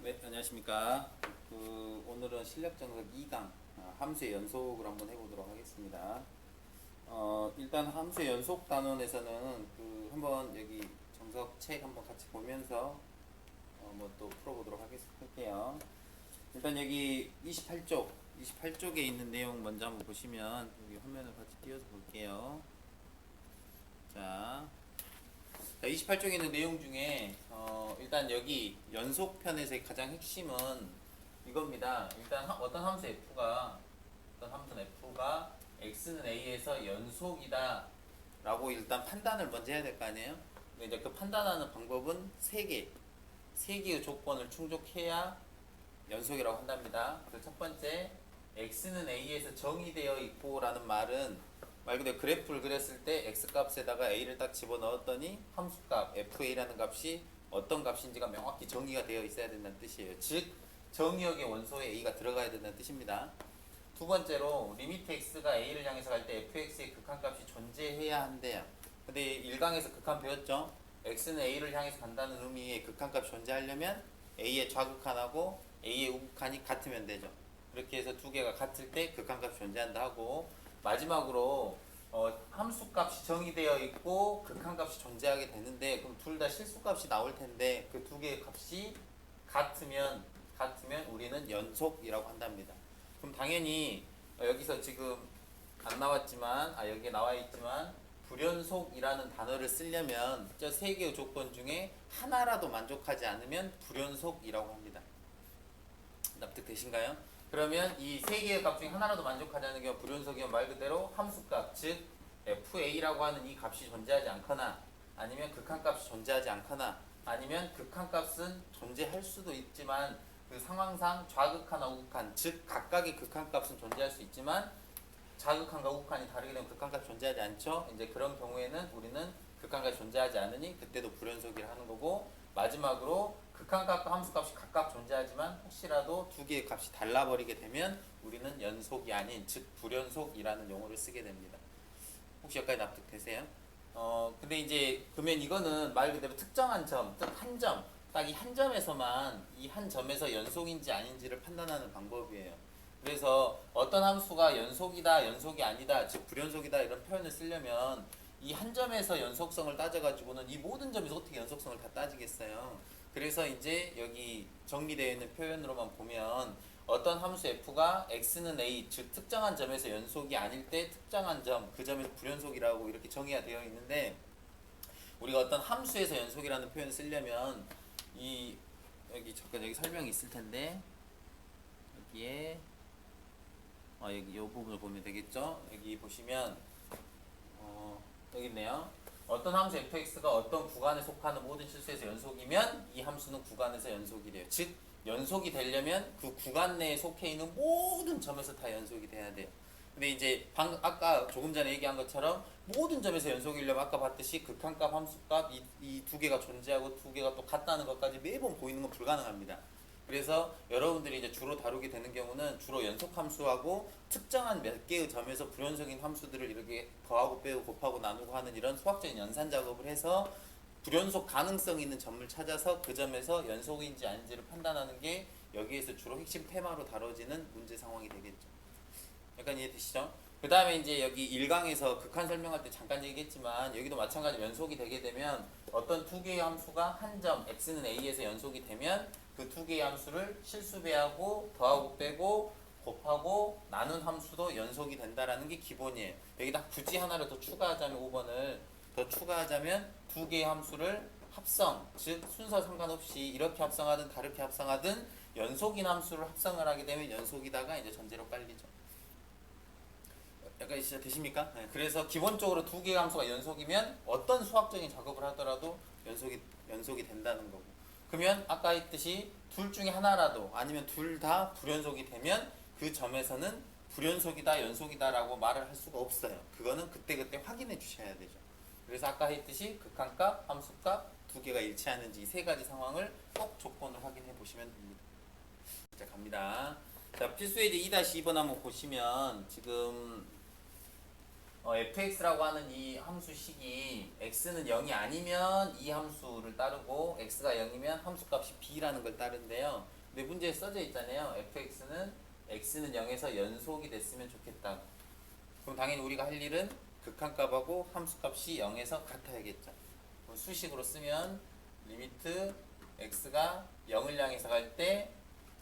네, 안녕하십니까. 오늘은 실력 정석 2강 함수의 연속을 한번 해보도록 하겠습니다. 일단 함수의 연속 단원에서는 한번 여기 정석 책 한번 같이 보면서 뭐 또 풀어보도록 할게요. 일단 여기 28쪽에 있는 내용 먼저 한번 보시면 여기 화면을 같이 띄워서 볼게요. 자, 28쪽에 있는 내용 중에 일단 여기 연속편에서의 가장 핵심은 이겁니다. 일단 어떤 함수는 f가 x는 a에서 연속이다 라고 일단 판단을 먼저 해야 될 거 아니에요. 이제 그 판단하는 방법은 세 개의 조건을 충족해야 연속이라고 한답니다. 그래서 첫 번째, x는 a에서 정의되어 있고 라는 말은 말 그대로 그래프를 그렸을 때 x값에다가 a를 딱 집어넣었더니 함수값 fa라는 값이 어떤 값인지가 명확히 정의가 되어 있어야 된다는 뜻이에요. 즉 정의역의 원소에 a가 들어가야 된다는 뜻입니다. 두 번째로 리미트 x가 a를 향해서 갈 때 fx의 극한값이 존재해야 한대요. 근데 1강에서 극한 배웠죠? x는 a를 향해서 간다는 의미의 극한값이 존재하려면 a의 좌극한하고 a의 우극한이 같으면 되죠. 그렇게 해서 두 개가 같을 때 극한값이 존재한다 하고, 마지막으로 함수값이 정의되어 있고 극한값이 존재하게 되는데, 그럼 둘 다 실수값이 나올 텐데 그 두 개의 값이 같으면 우리는 연속이라고 한답니다. 그럼 당연히 여기서 지금 안 나왔지만 여기에 나와 있지만 불연속이라는 단어를 쓰려면 저 세 개의 조건 중에 하나라도 만족하지 않으면 불연속이라고 합니다. 납득되신가요? 그러면 이 세 개의 값 중에 하나라도 만족하지 않는 경우 불연속이면 말 그대로 함수값, 즉 fa라고 하는 이 값이 존재하지 않거나, 아니면 극한값이 존재하지 않거나, 아니면 극한값은 존재할 수도 있지만 그 상황상 좌극한과 우극한, 즉 각각의 극한값은 존재할 수 있지만 좌극한과 우극한이 다르게 되면 극한값이 존재하지 않죠. 이제 그런 경우에는 우리는 극한값이 존재하지 않으니 그때도 불연속이라 하는 거고, 마지막으로 극한값과 함수값이 각각 존재하지만 혹시라도 두 개의 값이 달라버리게 되면 우리는 연속이 아닌, 즉 불연속이라는 용어를 쓰게 됩니다. 혹시 여기까지 납득되세요? 근데 이제 그러면 이거는 말 그대로 특정한 점, 즉 한 점, 딱 이 한 점에서만 이 한 점에서 연속인지 아닌지를 판단하는 방법이에요. 그래서 어떤 함수가 연속이다, 연속이 아니다, 즉 불연속이다 이런 표현을 쓰려면 이 한 점에서 연속성을 따져가지고는 이 모든 점에서 어떻게 연속성을 다 따지겠어요. 그래서 이제 여기 정리되어 있는 표현으로만 보면 어떤 함수 f가 x는 a, 즉 특정한 점에서 연속이 아닐 때 특정한 점, 그 점에서 불연속이라고 이렇게 정의가 되어 있는데, 우리가 어떤 함수에서 연속이라는 표현을 쓰려면 여기 잠깐 여기 설명이 있을 텐데, 여기에 여기 이 부분을 보면 되겠죠. 여기 보시면 여기 있네요. 어떤 함수 fx가 어떤 구간에 속하는 모든 실수에서 연속이면 이 함수는 구간에서 연속이래요. 즉 연속이 되려면 그 구간 내에 속해 있는 모든 점에서 다 연속이 돼야 돼요. 근데 이제 아까 조금 전에 얘기한 것처럼 모든 점에서 연속이려면 아까 봤듯이 극한값, 함수값 이 두 개가 존재하고 두 개가 또 같다는 것까지 매번 보이는 건 불가능합니다. 그래서 여러분들이 이제 주로 다루게 되는 경우는 주로 연속 함수하고 특정한 몇 개의 점에서 불연속인 함수들을 이렇게 더하고 빼고 곱하고 나누고 하는 이런 수학적인 연산 작업을 해서 불연속 가능성 있는 점을 찾아서 그 점에서 연속인지 아닌지를 판단하는 게 여기에서 주로 핵심 테마로 다뤄지는 문제 상황이 되겠죠. 약간 이해되시죠? 그 다음에 이제 여기 1강에서 극한 설명할 때 잠깐 얘기했지만 여기도 마찬가지로 연속이 되게 되면 어떤 두 개의 함수가 한 점 x는 a에서 연속이 되면 그 두 개의 함수를 실수배하고 더하고 빼고 곱하고 나눈 함수도 연속이 된다라는 게 기본이에요. 여기다 굳이 하나를 더 추가하자면 5번을 더 추가하자면 두 개의 함수를 합성, 즉 순서 상관없이 이렇게 합성하든 다르게 합성하든 연속인 함수를 합성을 하게 되면 연속이다가 이제 전제로 깔리죠. 약간 진짜 되십니까? 네. 그래서 기본적으로 두 개의 함수가 연속이면 어떤 수학적인 작업을 하더라도 연속이 된다는 거고. 그러면 아까 했듯이 둘 중에 하나라도 아니면 둘 다 불연속이 되면 그 점에서는 불연속이다, 연속이다라고 말을 할 수가 없어요. 그거는 그때그때 확인해 주셔야 되죠. 그래서 아까 했듯이 극한값, 함수값 두 개가 일치하는지 이 세 가지 상황을 꼭 조건을 확인해 보시면 됩니다. 자, 갑니다. 자, 필수예제 2-2번 한번 보시면 지금 fx라고 하는 이 함수식이 x는 0이 아니면 이 함수를 따르고 x가 0이면 함수값이 b라는 걸 따른대요. 근데 문제에 써져 있잖아요. fx는 x는 0에서 연속이 됐으면 좋겠다. 그럼 당연히 우리가 할 일은 극한값하고 함수값이 0에서 같아야겠죠. 그럼 수식으로 쓰면 리미트 x가 0을 향해서 갈 때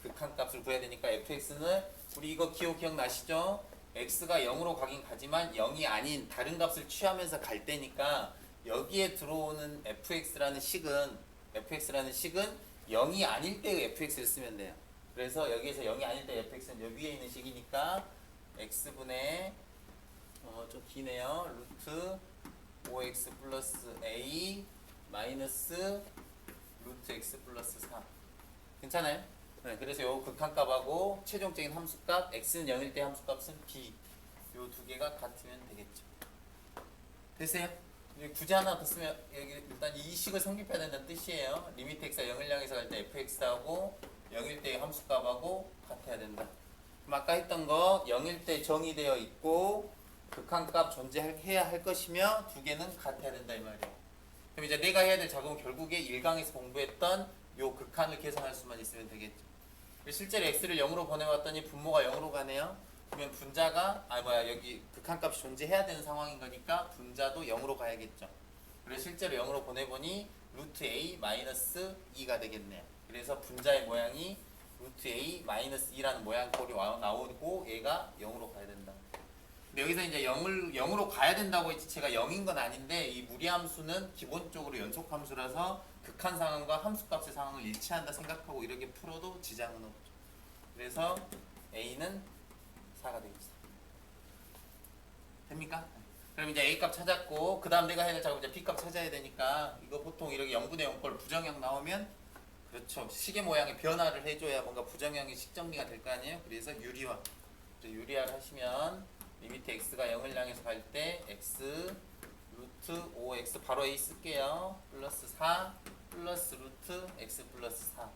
극한값을 구해야 되니까 fx는 우리 이거 기억나시죠? x가 0으로 가긴 가지만 0이 아닌 다른 값을 취하면서 갈 때니까 여기에 들어오는 fx라는 식은 0이 아닐 때의 fx를 쓰면 돼요. 그래서 여기에서 0이 아닐 때 fx는 여기 위에 있는 식이니까 x분의 좀 기네요. 루트 5x 플러스 a 마이너스 루트 x 플러스 4 괜찮아요? 네, 그래서 요 극한값하고 최종적인 함수값 x는 0일 때 함수값은 b 요 두 개가 같으면 되겠죠. 됐어요? 굳이 하나 더 쓰면 여기 일단 이 식을 성립해야 된다는 뜻이에요. 리미트 x가 0을 향해서 갈 때 fx하고 0일 때의 함수값하고 같아야 된다. 그럼 아까 했던 거 0일 때 정의되어 있고 극한값 존재해야 할 것이며 두 개는 같아야 된다 이 말이에요. 그럼 이제 내가 해야 될 작업은 결국에 1강에서 공부했던 요 극한을 계산할 수만 있으면 되겠죠. 실제로 x를 0으로 보내왔더니 분모가 0으로 가네요. 그러면 분자가 여기 극한값이 존재해야 되는 상황인 거니까 분자도 0으로 가야겠죠. 그래서 실제로 0으로 보내보니 루트 a 마이너스 2가 되겠네요. 그래서 분자의 모양이 루트 a 마이너스 2라는 모양꼴이 나오고 얘가 0으로 가야 된다. 근데 여기서 이제 0으로 가야 된다고 했지 제가 0인 건 아닌데 이 무리함수는 기본적으로 연속함수라서 극한 상황과 함수값의 상황을 일치한다 생각하고 이렇게 풀어도 지장은 없죠. 그래서 a는 4가 되겠습니다. 됩니까? 그럼 이제 a 값 찾았고 그 다음 내가 해야 될 작업 이제 b 값 찾아야 되니까 이거 보통 이렇게 0분의 0꼴 부정형 나오면 그렇죠. 식의 모양의 변화를 해줘야 뭔가 부정형이 식정리가 될 거 아니에요. 그래서 유리화를 하시면 리미트 x가 0을 향해서 갈 때 x 루트 5x 바로 a 쓸게요. 플러스 4 플러스 루트 x 플러스 4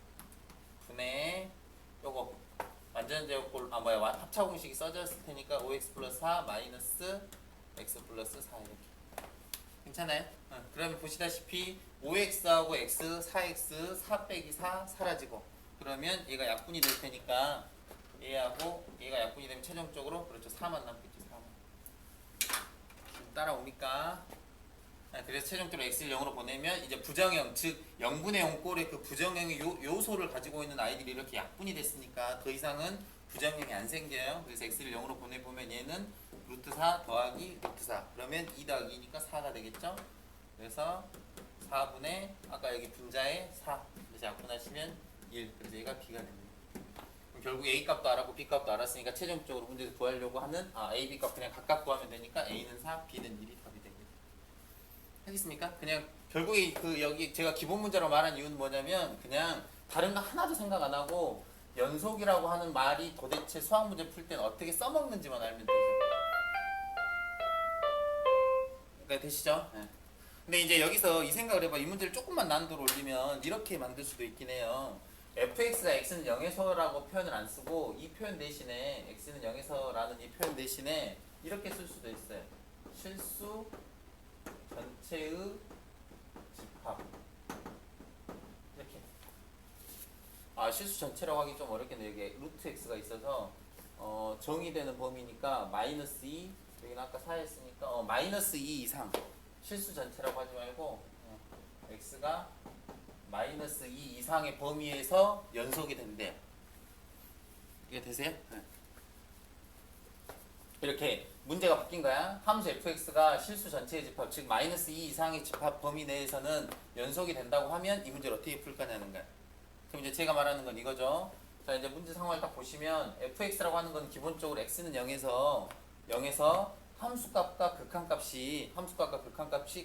분의 요거 완전 제곱꼴 합차 공식이 써졌을 테니까 5x 플러스 4 마이너스 x 플러스 4 이렇게 괜찮아요? 그러면 보시다시피 5x하고 x 4x 4 빼기 4 사라지고 그러면 얘가 약분이 될 테니까 얘하고 얘가 약분이 되면 최종적으로 그렇죠 4만 남겠죠. 4만 따라오니까 그래서 최종적으로 x를 0으로 보내면 이제 부정형 즉 0분의 0 꼴의 그 부정형의 요소를 가지고 있는 아이들이 이렇게 약분이 됐으니까 더 이상은 부정형이 안 생겨요. 그래서 x를 0으로 보내보면 얘는 루트 4 더하기 루트 4 그러면 2 더하기 2니까 4가 되겠죠. 그래서 4분의 아까 여기 분자에 4 그래서 약분하시면 1 그래서 얘가 b가 됩니다. 결국 a 값도 알았고 b 값도 알았으니까 최종적으로 문제에서 구하려고 하는 a, b 값 그냥 각각 구하면 되니까 a는 4, b는 1이 답이 되겠죠. 하겠습니까? 그냥 결국에 여기 제가 기본 문제로 말한 이유는 뭐냐면 그냥 다른 거 하나도 생각 안 하고 연속이라고 하는 말이 도대체 수학 문제 풀 때는 어떻게 써먹는지만 알면 되죠. 그러니까 되시죠? 네. 근데 이제 여기서 이 생각을 해봐. 이 문제를 조금만 난이도를 올리면 이렇게 만들 수도 있긴 해요. fx가 x는 0에서라고 표현을 안 쓰고 이 표현 대신에 x는 0에서라는 이 표현 대신에 이렇게 쓸 수도 있어요. 실수 전체의 집합 이렇게 실수 전체라고 하기 좀 어렵겠네요. 여기 루트 x가 있어서 정의되는 범위니까 마이너스 2 여기는 아까 4였으니까 마이너스 2 이상 실수 전체라고 하지 말고 x가 마이너스 2 이상의 범위에서 연속이 된대요. 이게 되세요? 네. 이렇게 문제가 바뀐 거야. 함수 fx가 실수 전체의 집합, 즉 마이너스 2 이상의 집합 범위 내에서는 연속이 된다고 하면 이 문제를 어떻게 풀 거냐는 거야. 그럼 이제 제가 말하는 건 이거죠. 자 이제 문제 상황을 딱 보시면 fx라고 하는 건 기본적으로 x는 0에서 함수값과 극한값이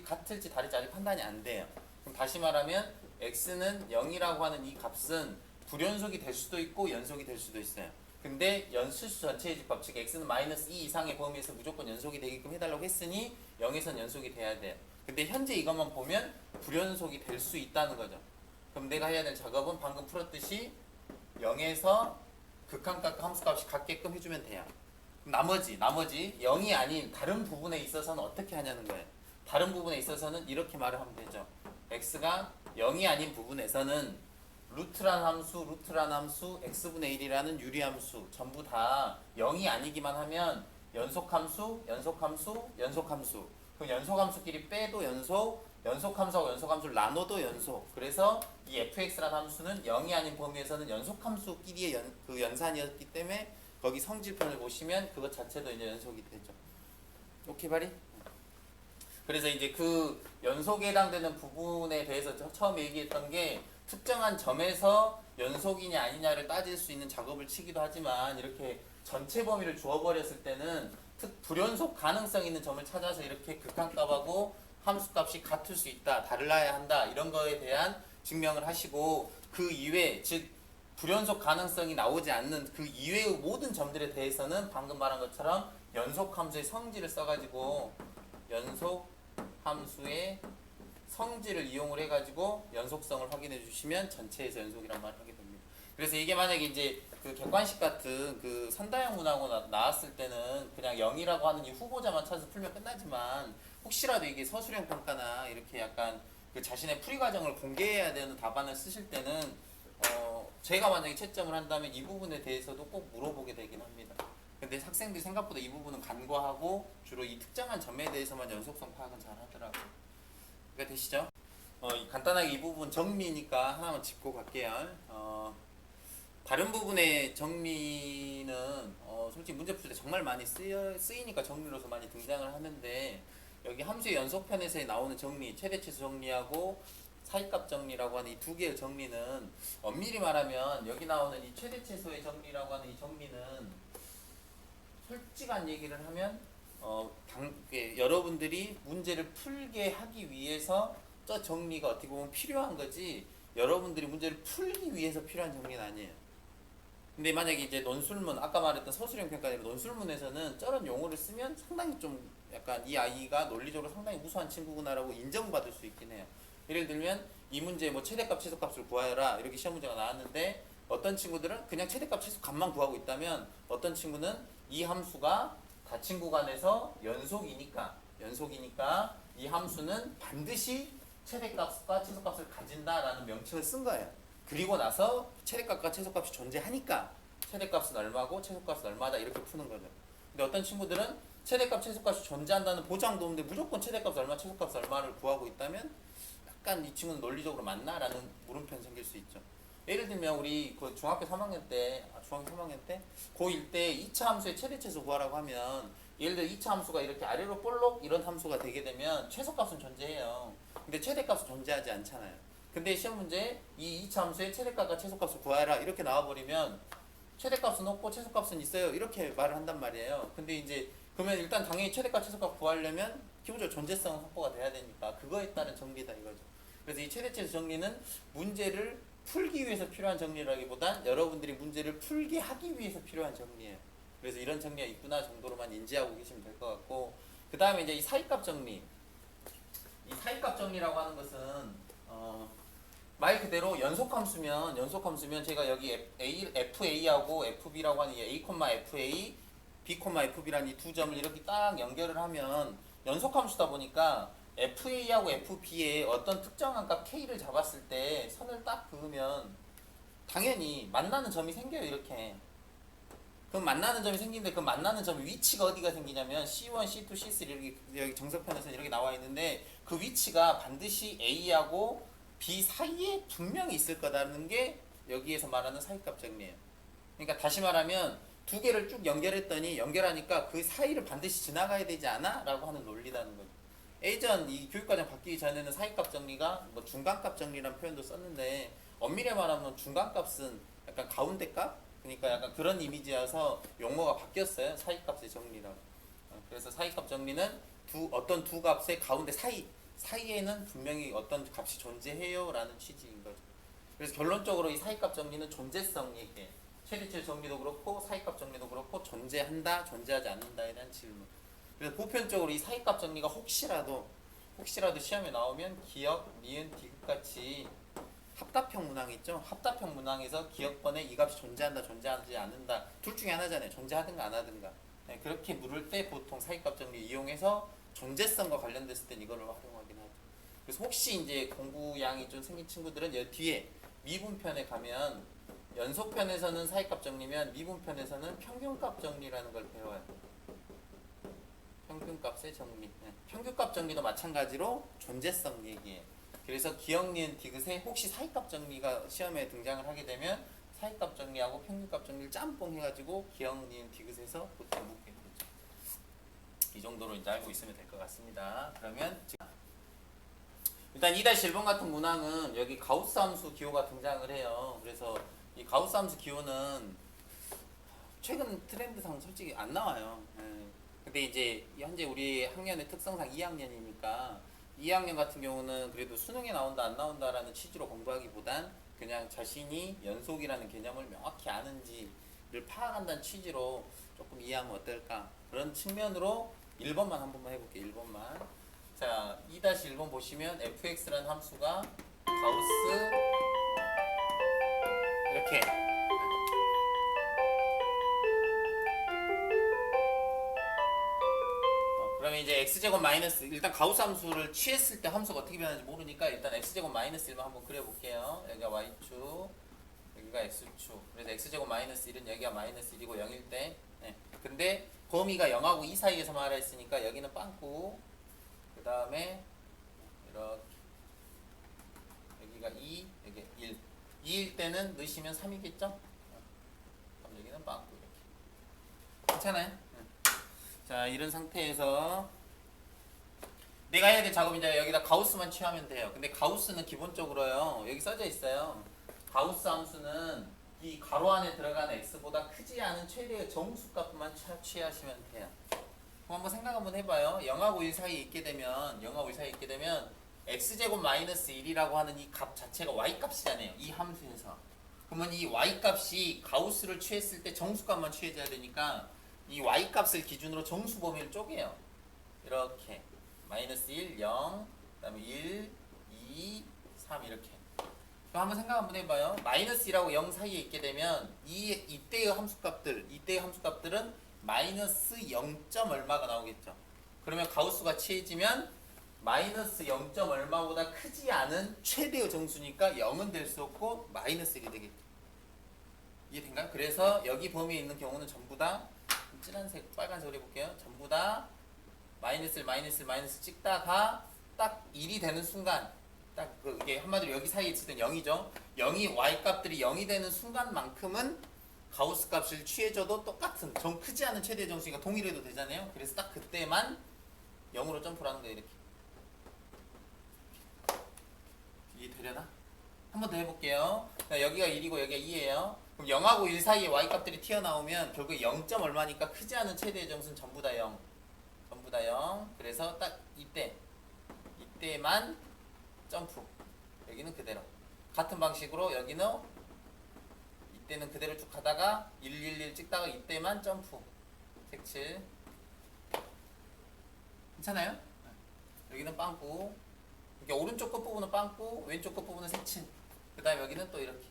같을지 다를지 아직 판단이 안 돼요. 그럼 다시 말하면 x는 0이라고 하는 이 값은 불연속이 될 수도 있고 연속이 될 수도 있어요. 근데 실수 전체의 집합, 즉 x는 마이너스 2 이상의 범위에서 무조건 연속이 되게끔 해달라고 했으니 0에선 연속이 돼야 돼요. 근데 현재 이것만 보면 불연속이 될 수 있다는 거죠. 그럼 내가 해야 될 작업은 방금 풀었듯이 0에서 극한값과 함수값이 같게끔 해주면 돼요. 나머지 0이 아닌 다른 부분에 있어서는 어떻게 하냐는 거예요. 다른 부분에 있어서는 이렇게 말을 하면 되죠. x가 0이 아닌 부분에서는 루트란 함수, x분의 1이라는 유리함수 전부 다 0이 아니기만 하면 연속함수. 그럼 연속함수끼리 빼도 연속함수하고 연속함수를 나눠도 연속. 그래서 이 fx라는 함수는 0이 아닌 범위에서는 연속함수끼리의 그 연산이었기 때문에 거기 성질편을 보시면 그것 자체도 이제 연속이 되죠. 오케이 바리? 그래서 이제 그 연속에 해당되는 부분에 대해서 처음 얘기했던 게 특정한 점에서 연속이냐 아니냐를 따질 수 있는 작업을 치기도 하지만 이렇게 전체 범위를 주어버렸을 때는 불연속 가능성 있는 점을 찾아서 이렇게 극한값하고 함수값이 같을 수 있다, 달라야 한다 이런 거에 대한 증명을 하시고 그 이외 즉 불연속 가능성이 나오지 않는 그 이외의 모든 점들에 대해서는 방금 말한 것처럼 연속함수의 성질을 써가지고 연속함수의 성질을 이용을 해가지고 연속성을 확인해 주시면 전체에서 연속이란 말을 하게 됩니다. 그래서 이게 만약에 이제 그 객관식 같은 그 선다형 문항으로 나왔을 때는 그냥 0이라고 하는 이 후보자만 찾아서 풀면 끝나지만 혹시라도 이게 서술형 평가나 이렇게 약간 그 자신의 풀이 과정을 공개해야 되는 답안을 쓰실 때는 제가 만약에 채점을 한다면 이 부분에 대해서도 꼭 물어보게 되긴 합니다. 근데 학생들이 생각보다 이 부분은 간과하고 주로 이 특정한 점에 대해서만 연속성 파악은 잘 하더라고요. 그러니까 되시죠? 간단하게 이 부분 정리니까 하나만 짚고 갈게요. 다른 부분의 정리는 솔직히 문제 풀 때 정말 많이 쓰이니까 정리로서 많이 등장을 하는데 여기 함수의 연속편에서 나오는 정리, 최대치수 정리하고 사이값 정리라고 하는 이 두 개의 정리는 엄밀히 말하면 여기 나오는 이 최대치수의 정리라고 하는 이 정리는 솔직한 얘기를 하면 여러분들이 문제를 풀게 하기 위해서 저 정리가 어떻게 보면 필요한 거지 여러분들이 문제를 풀기 위해서 필요한 정리는 아니에요. 근데 만약에 이제 논술문 아까 말했던 서술형 평가대로 논술문에서는 저런 용어를 쓰면 상당히 좀 약간 이 아이가 논리적으로 상당히 우수한 친구구나라고 인정받을 수 있긴 해요. 예를 들면 이 문제 뭐 최대값 최소값을 구하여라 이렇게 시험 문제가 나왔는데 어떤 친구들은 그냥 최대값 최소값만 구하고 있다면 어떤 친구는 이 함수가 닫힌 구간에서 연속이니까 이 함수는 반드시 최대값과 최소값을 가진다라는 명칭을 쓴 거예요. 그리고 나서 최대값과 최소값이 존재하니까 최대값은 얼마고 최소값은 얼마다 이렇게 푸는 거죠. 근데 어떤 친구들은 최대값 최소값이 존재한다는 보장도 없는데 무조건 최대값 얼마 최소값 얼마를 구하고 있다면 약간 이 친구는 논리적으로 맞나? 라는 물음표는 생길 수 있죠. 예를 들면 우리 그 중학교 3학년 때 고1 때 2차 함수의 최대치수 구하라고 하면 예를 들어 2차 함수가 이렇게 아래로 볼록 이런 함수가 되게 되면 최소값은 존재해요. 근데 최대값은 존재하지 않잖아요. 근데 시험 문제에 이 2차 함수의 최대값과 최소값을 구하라 이렇게 나와버리면 최대값은 없고 최소값은 있어요 이렇게 말을 한단 말이에요. 근데 이제 그러면 일단 당연히 최대값 최소값 구하려면 기본적으로 존재성은 확보가 돼야 되니까 그거에 따른 정리다 이거죠. 그래서 이 최대치수 정리는 문제를 풀기 위해서 필요한 정리라기보단 여러분들이 문제를 풀게 하기 위해서 필요한 정리예요. 그래서 이런 정리가 있구나 정도로만 인지하고 계시면 될 것 같고 그 다음에 이제 이 사이값 정리 이 사이값 정리라고 하는 것은 말 그대로 연속함수면 제가 여기 FA하고 FB라고 하는 이 A, FA, B, FB라는 이 두 점을 이렇게 딱 연결을 하면 연속함수다 보니까 FA하고 FB에 어떤 특정한 값 K를 잡았을 때 선을 딱 그으면 당연히 만나는 점이 생겨요 이렇게. 그럼 만나는 점이 생기는데 그 만나는 점의 위치가 어디가 생기냐면 C1, C2, C3 이렇게 여기 정석편에서 이렇게 나와 있는데 그 위치가 반드시 A하고 B 사이에 분명히 있을 거라는 게 여기에서 말하는 사이값 정리예요. 그러니까 다시 말하면 두 개를 쭉 연결하니까 그 사이를 반드시 지나가야 되지 않아? 라고 하는 논리라는 거죠. 예전 이 교육과정 바뀌기 전에는 사이값 정리가 뭐 중간값 정리라는 표현도 썼는데 엄밀히 말하면 중간값은 약간 가운데 값? 그러니까 약간 그런 이미지여서 용어가 바뀌었어요. 사이값의 정리라고. 그래서 사이값 정리는 어떤 두 값의 가운데 사이에는 분명히 어떤 값이 존재해요 라는 취지인 거죠. 그래서 결론적으로 이 사이값 정리는 존재성 얘기예요. 최대치수 정리도 그렇고 사이값 정리도 그렇고 존재한다, 존재하지 않는다에 대한 질문. 그래서 보편적으로 이 사이값 정리가 혹시라도 시험에 나오면 기역, 니은, 디귿같이 합답형 문항 있죠? 합답형 문항에서 기역번에 이 값이 존재한다, 존재하지 않는다 둘 중에 하나잖아요. 존재하든가 안 하든가. 네, 그렇게 물을 때 보통 사이값 정리 이용해서 존재성과 관련됐을 땐 이거를 활용하긴 하죠. 그래서 혹시 이제 공부량이 좀 생긴 친구들은 여기 뒤에 미분편에 가면 연속편에서는 사이값 정리면 미분편에서는 평균값 정리라는 걸 배워요. 평균값의 정리. 네. 평균값 정리도 마찬가지로 존재성 얘기예요. 그래서 기억, 니은, 디귿에 혹시 사이값 정리가 시험에 등장을 하게 되면 사이값 정리하고 평균값 정리를 짬뽕 해가지고 기억, 니은, 디귿에서 보통 묻게 되죠. 이 정도로 이제 알고 있으면 될 것 같습니다. 그러면 일단 2-1번 같은 문항은 여기 가우스 함수 기호가 등장을 해요. 그래서 이 가우스 함수 기호는 최근 트렌드상 솔직히 안 나와요. 근데 이제 현재 우리 학년의 특성상 2학년이니까 2학년 같은 경우는 그래도 수능에 나온다 안 나온다라는 취지로 공부하기보단 그냥 자신이 연속이라는 개념을 명확히 아는지를 파악한다는 취지로 조금 이해하면 어떨까 그런 측면으로 1번만 한 번만 해볼게요. 1번만. 자, 2-1번 보시면 fx라는 함수가 가우스 이렇게 그러면 이제 x제곱 마이너스 일단 가우스 함수를 취했을 때 함수가 어떻게 변하는지 모르니까 일단 x제곱 마이너스 1만 한번 그려볼게요. 여기가 y축 여기가 x축 그래서 x제곱 마이너스 1은 여기가 마이너스 1이고 0일 때 네. 근데 범위가 0하고 2 사이에서 말했으니까 여기는 빵꾸 그 다음에 이렇게 여기가 2 여기 1 2일 때는 넣으시면 3이겠죠? 그럼 여기는 빵꾸 이렇게 괜찮아요? 자, 이런 상태에서 내가 해야 될 작업 이제 여기다 가우스만 취하면 돼요. 근데 가우스는 기본적으로요. 여기 써져 있어요. 가우스 함수는 이 가로 안에 들어가는 x보다 크지 않은 최대의 정수값만 취하시면 돼요. 그럼 한번 생각 한번 해봐요. 0하고 1 사이에 있게 되면 0하고 1 사이에 있게 되면 x제곱 마이너스 1이라고 하는 이 값 자체가 y값이잖아요. 이 함수에서. 그러면 이 y값이 가우스를 취했을 때 정수값만 취해져야 되니까 이 y값을 기준으로 정수 범위를 쪼개요. 이렇게 마이너스 1, 0, 그 다음에 1, 2, 3 이렇게. 그럼 한번 생각 한번 해봐요. 마이너스 1하고 0 사이에 있게 되면 이때의 함수값들은 마이너스 0. 얼마가 나오겠죠. 그러면 가우스가 취해지면 마이너스 0. 얼마보다 크지 않은 최대의 정수니까 0은 될 수 없고 마이너스 1이 되겠죠. 이해된가요? 그래서 여기 범위에 있는 경우는 전부 다 진한색, 빨간색으로 해볼게요. 전부 다 마이너스 찍다가 딱 1이 되는 순간 딱 이게 한마디로 여기 사이에 있을 땐 0이죠. 0이 y값들이 0이 되는 순간만큼은 가우스 값을 취해줘도 똑같은 정 크지 않은 최대 정수니까 동일해도 되잖아요. 그래서 딱 그때만 0으로 점프를 하는 거예요. 이렇게. 이해되려나? 한 번 더 해볼게요. 여기가 1이고 여기가 2예요. 그럼 0하고 1 사이에 y값들이 튀어나오면 결국 0. 얼마니까 크지 않은 최대의 정수는 전부 다 0. 전부 다 0. 그래서 딱 이때만 점프. 여기는 그대로. 같은 방식으로 여기는 이때는 그대로 쭉 가다가 111 찍다가 이때만 점프. 색칠. 괜찮아요? 여기는 빵꾸. 이게 오른쪽 끝부분은 빵꾸, 왼쪽 끝부분은 색칠. 그 다음에 여기는 또 이렇게.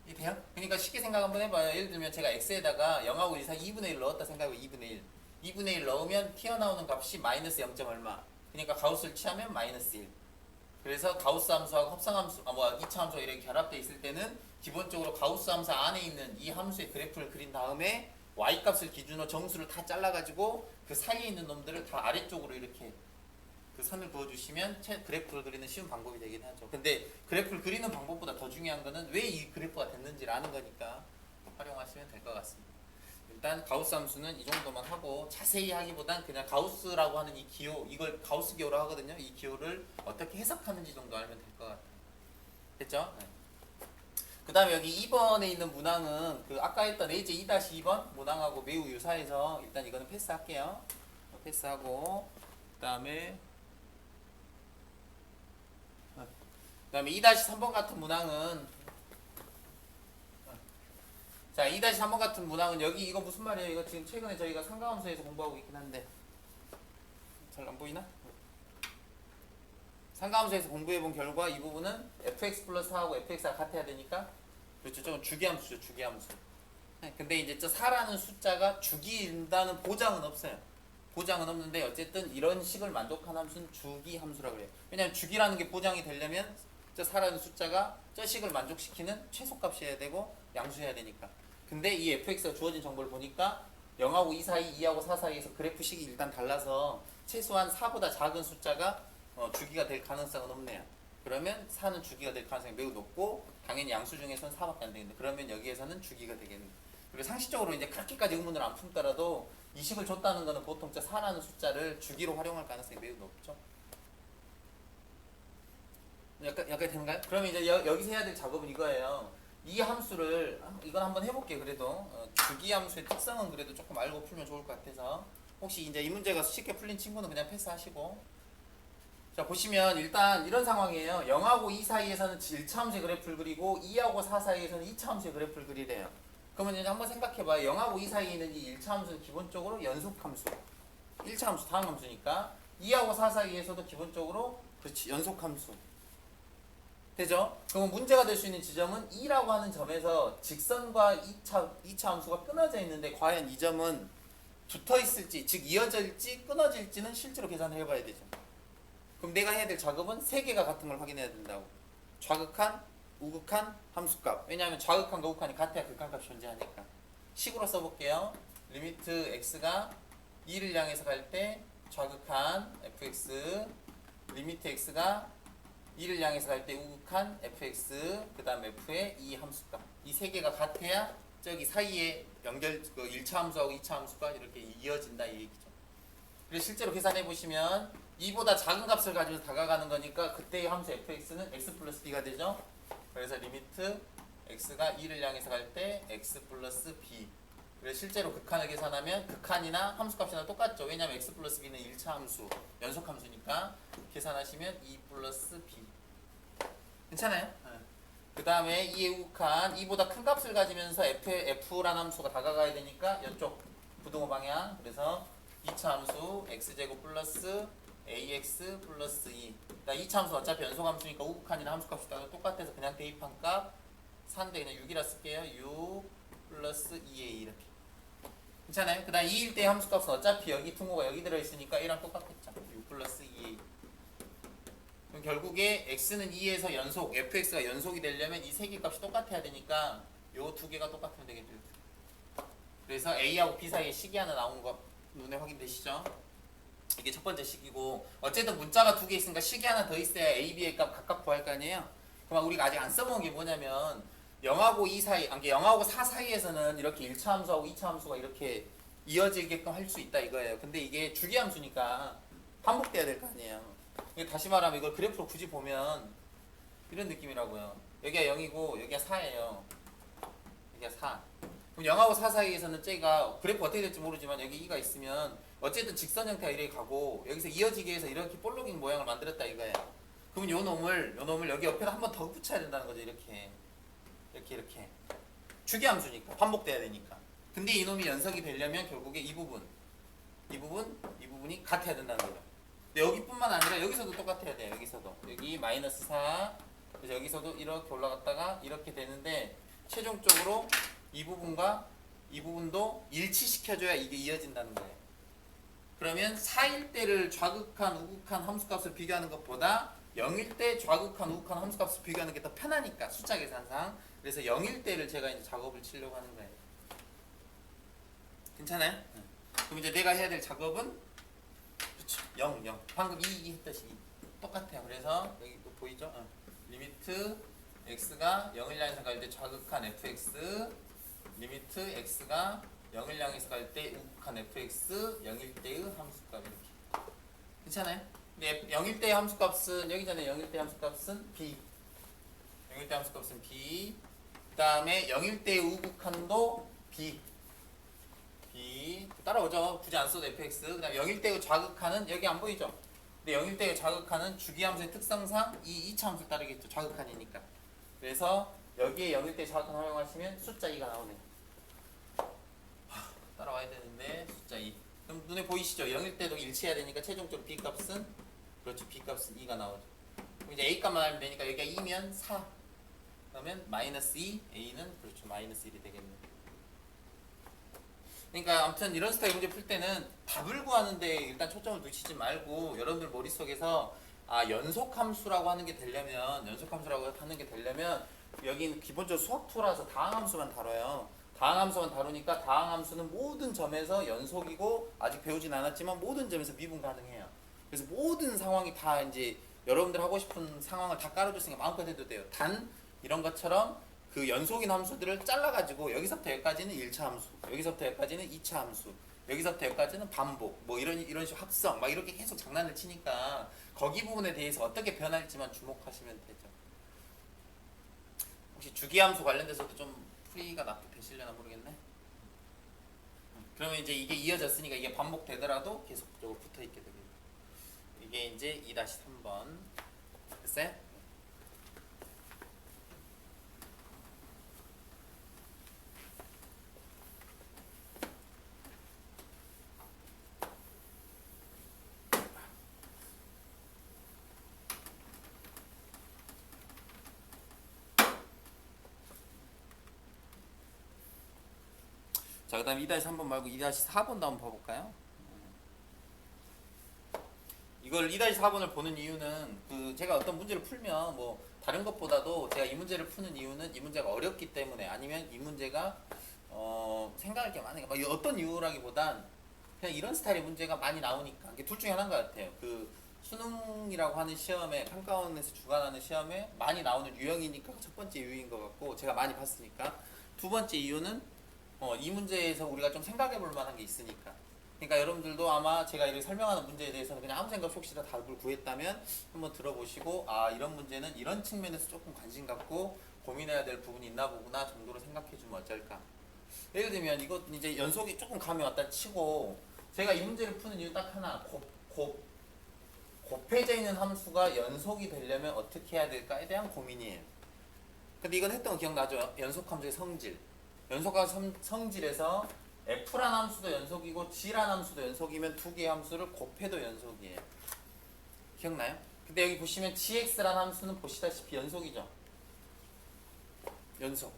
이해돼요? 그러니까 쉽게 생각 한번 해봐요. 예를 들면 제가 x에다가 0하고 1 사이 2분의 1 넣었다 생각해요. 2분의 1. 2분의 1 넣으면 튀어나오는 값이 마이너스 0. 얼마. 그러니까 가우스를 취하면 마이너스 1. 그래서 가우스 함수하고 합성함수, 이차 함수가 이렇게 결합되어 있을 때는 기본적으로 가우스 함수 안에 있는 이 함수의 그래프를 그린 다음에 y값을 기준으로 정수를 다 잘라가지고 그 사이에 있는 놈들을 다 아래쪽으로 이렇게 그 선을 그어주시면 그래프를 그리는 쉬운 방법이 되긴 하죠. 근데 그래프를 그리는 방법보다 더 중요한 거는 왜 이 그래프가 됐는지를 아는 거니까 활용하시면 될 것 같습니다. 일단 가우스 함수는 이 정도만 하고 자세히 하기보단 그냥 가우스라고 하는 이 기호, 이걸 가우스 기호로 하거든요. 이 기호를 어떻게 해석하는지 정도 알면 될 것 같아요. 됐죠? 네. 그 다음에 여기 2번에 있는 문항은 그 아까 했던 예제 2-2번 문항하고 매우 유사해서 일단 이거는 패스할게요. 패스하고 그 다음에 2-3번 같은 문항은 자 2-3번 같은 문항은 여기 이거 무슨 말이에요? 이거 지금 최근에 저희가 상가함수에서 공부하고 있긴 한데 잘 안 보이나? 상가함수에서 공부해본 결과 이 부분은 fx 플러스 4하고 fx가 같아야 되니까 그렇죠. 좀 주기함수죠. 주기함수. 근데 이제 저 4라는 숫자가 죽인다는 보장은 없어요. 보장은 없는데 어쨌든 이런 식을 만족하는 함수는 주기 함수라고 해요. 왜냐하면 주기라는 게 보장이 되려면 저 4라는 숫자가 저 식을 만족시키는 최소값이어야 되고 양수해야 되니까. 근데 이 fx가 주어진 정보를 보니까 0하고 2 사이, 2하고 4 사이에서 그래프식이 일단 달라서 최소한 4보다 작은 숫자가 주기가 될 가능성은 없네요. 그러면 4는 주기가 될 가능성이 매우 높고 당연히 양수 중에서는 4밖에 안 되겠네. 그러면 여기에서는 주기가 되겠네. 그리고 상식적으로 이제 그렇게까지 의문을 안 품더라도 이 식을 줬다는 거는 보통 저 4라는 숫자를 주기로 활용할 가능성이 매우 높죠. 약간 되는가요? 그러면 이제 여기서 해야 될 작업은 이거예요. 이 함수를 이건 한번 해볼게요. 그래도 주기 함수의 특성은 그래도 조금 알고 풀면 좋을 것 같아서 혹시 이제 이 문제가 쉽게 풀린 친구는 그냥 패스하시고. 자 보시면 일단 이런 상황이에요. 0하고 2 사이에서는 1차 함수의 그래프를 그리고 2하고 4 사이에서는 2차 함수의 그래프를 그리래요. 그러면 이제 한번 생각해봐요. 0하고 2 사이에 있는 이 1차 함수는 기본적으로 연속함수 1차 함수 다음 함수니까 2하고 4 사이에서도 기본적으로 그렇지 연속함수 되죠? 그러면 문제가 될 수 있는 지점은 2라고 하는 점에서 직선과 2차 함수가 끊어져 있는데 과연 이 점은 붙어 있을지 즉 이어질지 끊어질지는 실제로 계산을 해봐야 되죠. 그럼 내가 해야 될 작업은 세 개가 같은 걸 확인해야 된다고. 좌극한, 우극한, 함수값. 왜냐하면 좌극한과 우극한이 같아야 극한값이 존재하니까. 식으로 써볼게요. 리미트 x가 2를 향해서 갈 때 좌극한 fx, 리미트 x가 2를 향해서 갈 때 우극한 fx, 그 다음 f의 이 함수값. 이 세 개가 같아야 저기 사이에 연결, 그 1차 함수하고 2차 함수가 이렇게 이어진다 이 얘기죠. 그래서 실제로 계산해 보시면 2보다 작은 값을 가지고 다가가는 거니까 그때의 함수 fx는 x 플러스 b가 되죠. 그래서 리미트 x가 2를 향해서 갈 때 x 플러스 b. 그래서 실제로 극한을 계산하면 극한이나 함수값이나 똑같죠. 왜냐하면 x 플러스 b는 1차 함수, 연속 함수니까 계산하시면 2 플러스 b. 괜찮아요? 그 다음에 2의 우극한 2보다 큰 값을 가지면서 f라는 함수가 다가가야 되니까 이쪽 부등호 방향. 그래서 2차 함수 x제곱 플러스 ax 플러스 2. 2차 함수 어차피 연속 함수니까 우극한이나 함수값이 똑같아서 그냥 대입한 값 4인데 그냥 6이라 쓸게요. 6 플러스 2a 이렇게. 괜찮아요? 그 다음 2일 때 함수값은 어차피 여기 분모가 여기 들어있으니까 1랑 똑같겠죠. 6 플러스 2a. 그럼 결국에 x는 2에서 연속, fx가 연속이 되려면 이 세 개 값이 똑같아야 되니까 요 두 개가 똑같으면 되겠죠. 그래서 a하고 b 사이에 식이 하나 나온 거 눈에 확인되시죠? 이게 첫 번째 식이고 어쨌든 문자가 두 개 있으니까 식이 하나 더 있어야 a, b의 값 각각 구할 거 아니에요? 그럼 우리가 아직 안 써본 게 뭐냐면 0하고 2 사이, 아니 0하고 4 사이에서는 이렇게 1차 함수하고 2차 함수가 이렇게 이어지게끔 할 수 있다 이거예요. 근데 이게 주기 함수니까 반복돼야 될 거 아니에요. 다시 말하면 이걸 그래프로 굳이 보면 이런 느낌이라고요. 여기가 0이고 여기가 4예요. 여기가 4. 그럼 0하고 4 사이에서는 쟤가 그래프 어떻게 될지 모르지만 여기 2가 있으면 어쨌든 직선 형태가 이렇게 가고 여기서 이어지게 해서 이렇게 볼록인 모양을 만들었다 이거예요. 그러면 요 놈을 여기 옆에다 한 번 더 붙여야 된다는 거죠. 이렇게 주기 함수니까 반복돼야 되니까. 근데 이놈이 연속이 되려면 결국에 이 부분이 같아야 된다는 거죠. 근데 여기뿐만 아니라 여기서도 똑같아야 돼요. 여기서도 여기 마이너스 4. 그래서 여기서도 이렇게 올라갔다가 이렇게 되는데 최종적으로 이 부분과 이 부분도 일치시켜줘야 이게 이어진다는 거예요. 그러면 4일 때를 좌극한, 우극한 함수값을 비교하는 것보다 0일 때 좌극한, 우극한 함수값을 비교하는 게 더 편하니까 숫자 계산상. 그래서 0일 때를 제가 이제 작업을 치려고 하는 거예요. 괜찮아요? 그럼 이제 내가 해야 될 작업은 그렇죠. 0. 방금 2 했듯이 똑같아요. 그래서 여기 또 보이죠? 리미트 x가 0을 향해서 갈 때 좌극한 fx, 리미트 x가 0을 향해서 갈 때 우극한 fx, 0일 때의 함수값 이렇게. 괜찮아요? 근데 0일 때의 함수값은 여기 전에 0일 때 함수값은 b. 0일 때 함수값은 b. 그 다음에 0일 때의 우극한도 b. 따라오죠. 굳이 안 써도 fx. 그 다음에 0일 때의 좌극한은 여기 안 보이죠? 근데 0일 때의 좌극한은 주기함수의 특성상 이 2차 함수를 따르겠죠. 좌극한이니까. 그래서 여기에 0일 때 좌극한 활용하시면 숫자 2가 나오네요. 따라와야 되는데 숫자 2. 그럼 눈에 보이시죠? 0일 때도 일치해야 되니까 최종적으로 b값은 그렇죠. b값은 2가 나오죠. 그럼 이제 a값만 알면 되니까 여기가 2면 4. 그러면 마이너스 2, a는 그렇죠. 마이너스 1이 되겠네요. 그러니까 아무튼 이런 스타일 문제 풀 때는 답을 구하는데 일단 초점을 두시지 말고 여러분들 머릿속에서 연속함수라고 하는 게 되려면 여기는 기본적으로 수학 투라서 다항함수만 다뤄요. 다항함수만 다루니까 다항함수는 모든 점에서 연속이고 아직 배우진 않았지만 모든 점에서 미분 가능해요. 그래서 모든 상황이 다 이제 여러분들 하고 싶은 상황을 다 깔아줬으니까 마음껏 해도 돼요. 단 이런 것처럼 그 연속인 함수들을 잘라가지고 여기서부터 여기까지는 1차 함수, 여기서부터 여기까지는 2차 함수, 여기서부터 여기까지는 반복, 뭐 이런 식으로 합성, 막 이렇게 계속 장난을 치니까 거기 부분에 대해서 어떻게 변할지만 주목하시면 되죠. 혹시 주기함수 관련돼서도 좀 풀이가 납득되시려나 모르겠네. 그러면 이제 이게 이어졌으니까 이게 반복되더라도 계속적으로 붙어있게 되겠죠. 이게 이제 2-3번 됐어요? 자, 그 다음 2-3번 말고 2-4번도 한번 봐볼까요? 이걸 2-4번을 보는 이유는 제가 어떤 문제를 풀면 뭐 다른 것보다도 제가 이 문제를 푸는 이유는 이 문제가 어렵기 때문에 아니면 이 문제가 생각할 게 많으니까 막 어떤 이유라기보단 그냥 이런 스타일의 문제가 많이 나오니까 이게 둘 중에 하나인 것 같아요. 수능이라고 하는 시험에 평가원에서 주관하는 시험에 많이 나오는 유형이니까 첫 번째 이유인 것 같고 제가 많이 봤으니까 두 번째 이유는 이 문제에서 우리가 좀 생각해 볼 만한 게 있으니까. 그러니까 여러분들도 아마 제가 이렇게 설명하는 문제에 대해서는 그냥 아무 생각 없이 다 답을 구했다면 한번 들어보시고 이런 문제는 이런 측면에서 조금 관심 갖고 고민해야 될 부분이 있나 보구나 정도로 생각해 주면 어쩔까. 예를 들면 이거 이제 연속이 조금 감이 왔다 치고 제가 이 문제를 푸는 이유 딱 하나. 곱해져 있는 함수가 연속이 되려면 어떻게 해야 될까에 대한 고민이에요. 근데 이건 했던 거 기억나죠? 연속함수의 성질. 연속함 성질에서 F란 함수도 연속이고 G란 함수도 연속이면 두 개의 함수를 곱해도 연속이에요. 기억나요? 근데 여기 보시면 GX란 함수는 보시다시피 연속이죠. 연속.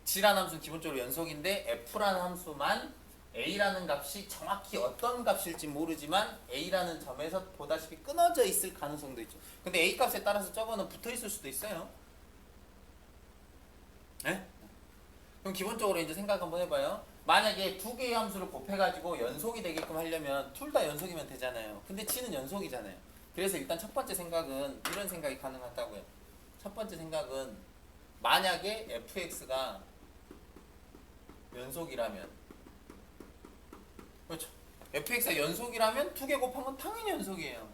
G란 함수는 기본적으로 연속인데 F란 함수만 A라는 값이 정확히 어떤 값일지 모르지만 A라는 점에서 보다시피 끊어져 있을 가능성도 있죠. 근데 A 값에 따라서 저거는 붙어 있을 수도 있어요. 네? 그럼 기본적으로 이제 생각 한번 해봐요. 만약에 두 개의 함수를 곱해가지고 연속이 되게끔 하려면 둘 다 연속이면 되잖아요. 근데 G는 연속이잖아요. 그래서 일단 첫 번째 생각은 이런 생각이 가능하다고요. 첫 번째 생각은 만약에 fx가 연속이라면 그렇죠. fx가 연속이라면 두 개 곱한 건 당연히 연속이에요.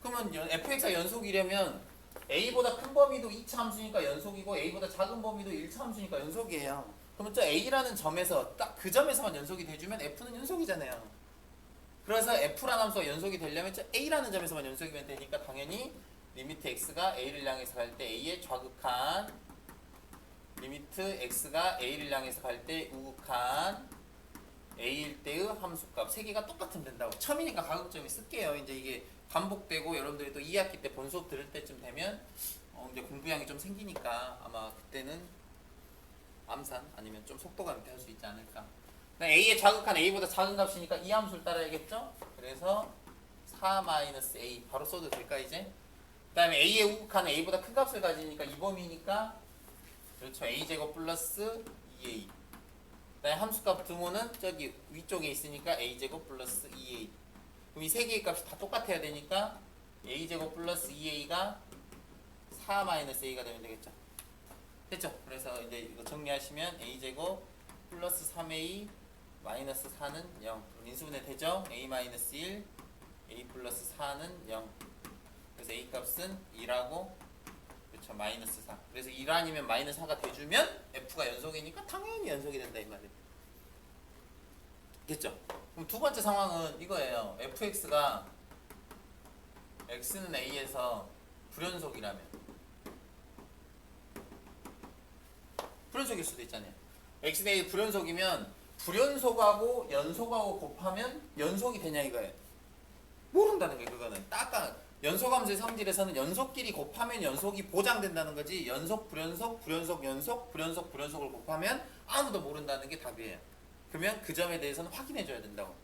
그러면 fx가 연속이려면 a보다 큰 범위도 2차 함수니까 연속이고 a보다 작은 범위도 1차 함수니까 연속이에요. 그러면 저 a라는 점에서 딱 그 점에서만 연속이 돼주면 f는 연속이잖아요. 그래서 f라는 함수가 연속이 되려면 저 a라는 점에서만 연속이면 되니까 당연히 리미트 x가 a를 향해서 갈 때 a의 좌극한 리미트 x가 a를 향해서 갈 때 우극한 a일 때의 함수값 세 개가 똑같으면 된다고. 처음이니까 가급점이 쓸게요. 이제 이게 반복되고 여러분들이 또 2학기 때 본 수업 들을 때쯤 되면 이제 공부량이 좀 생기니까 아마 그때는 암산 아니면 좀 속도감 있게 할 수 있지 않을까. a의 좌극한 a보다 작은 값이니까 이 함수를 따라야겠죠. 그래서 4-a 바로 써도 될까 이제? 그 다음에 a의 우극한 a보다 큰 값을 가지니까 이 범위니까 그렇죠. a제곱 플러스 2a. 그 다음에 함수값 등호는 저기 위쪽에 있으니까 a제곱 플러스 2a. 그럼 이 세 개의 값이 다 똑같아야 되니까 a제곱 플러스 2a가 4-a가 되면 되겠죠. 됐죠? 그래서 이제 이거 정리하시면 a제곱 플러스 3a 마이너스 4는 0. 인수분해 되죠? a-1 a 플러스 4는 0. 그래서 a 값은 2라고 그렇죠. 마이너스 4. 그래서 1 아니면 마이너스 4가 돼주면 f가 연속이니까 당연히 연속이 된다 이 말이에요. 됐죠? 그럼 두 번째 상황은 이거예요. fx가 x는 a에서 불연속이라면 불연속일 수도 있잖아요. x는 a 불연속이면 불연속하고 연속하고 곱하면 연속이 되냐 이거예요. 모른다는 게 그거는 딱 연속함수의 성질에서는 연속끼리 곱하면 연속이 보장된다는 거지 연속 불연속 불연속 연속 불연속 불연속을 곱하면 아무도 모른다는 게 답이에요. 그러면 그 점에 대해서는 확인해 줘야 된다고.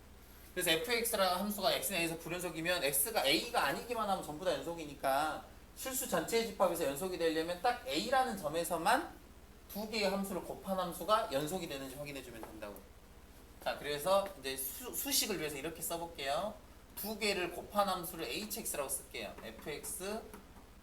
그래서 fx라는 함수가 x에 의해서 불연속이면 x가 a가 아니기만 하면 전부 다 연속이니까 실수 전체의 집합에서 연속이 되려면 딱 a라는 점에서만 두 개의 함수를 곱한 함수가 연속이 되는지 확인해 주면 된다고. 자, 그래서 이제 수식을 위해서 이렇게 써볼게요. 두 개를 곱한 함수를 hx라고 쓸게요. fx,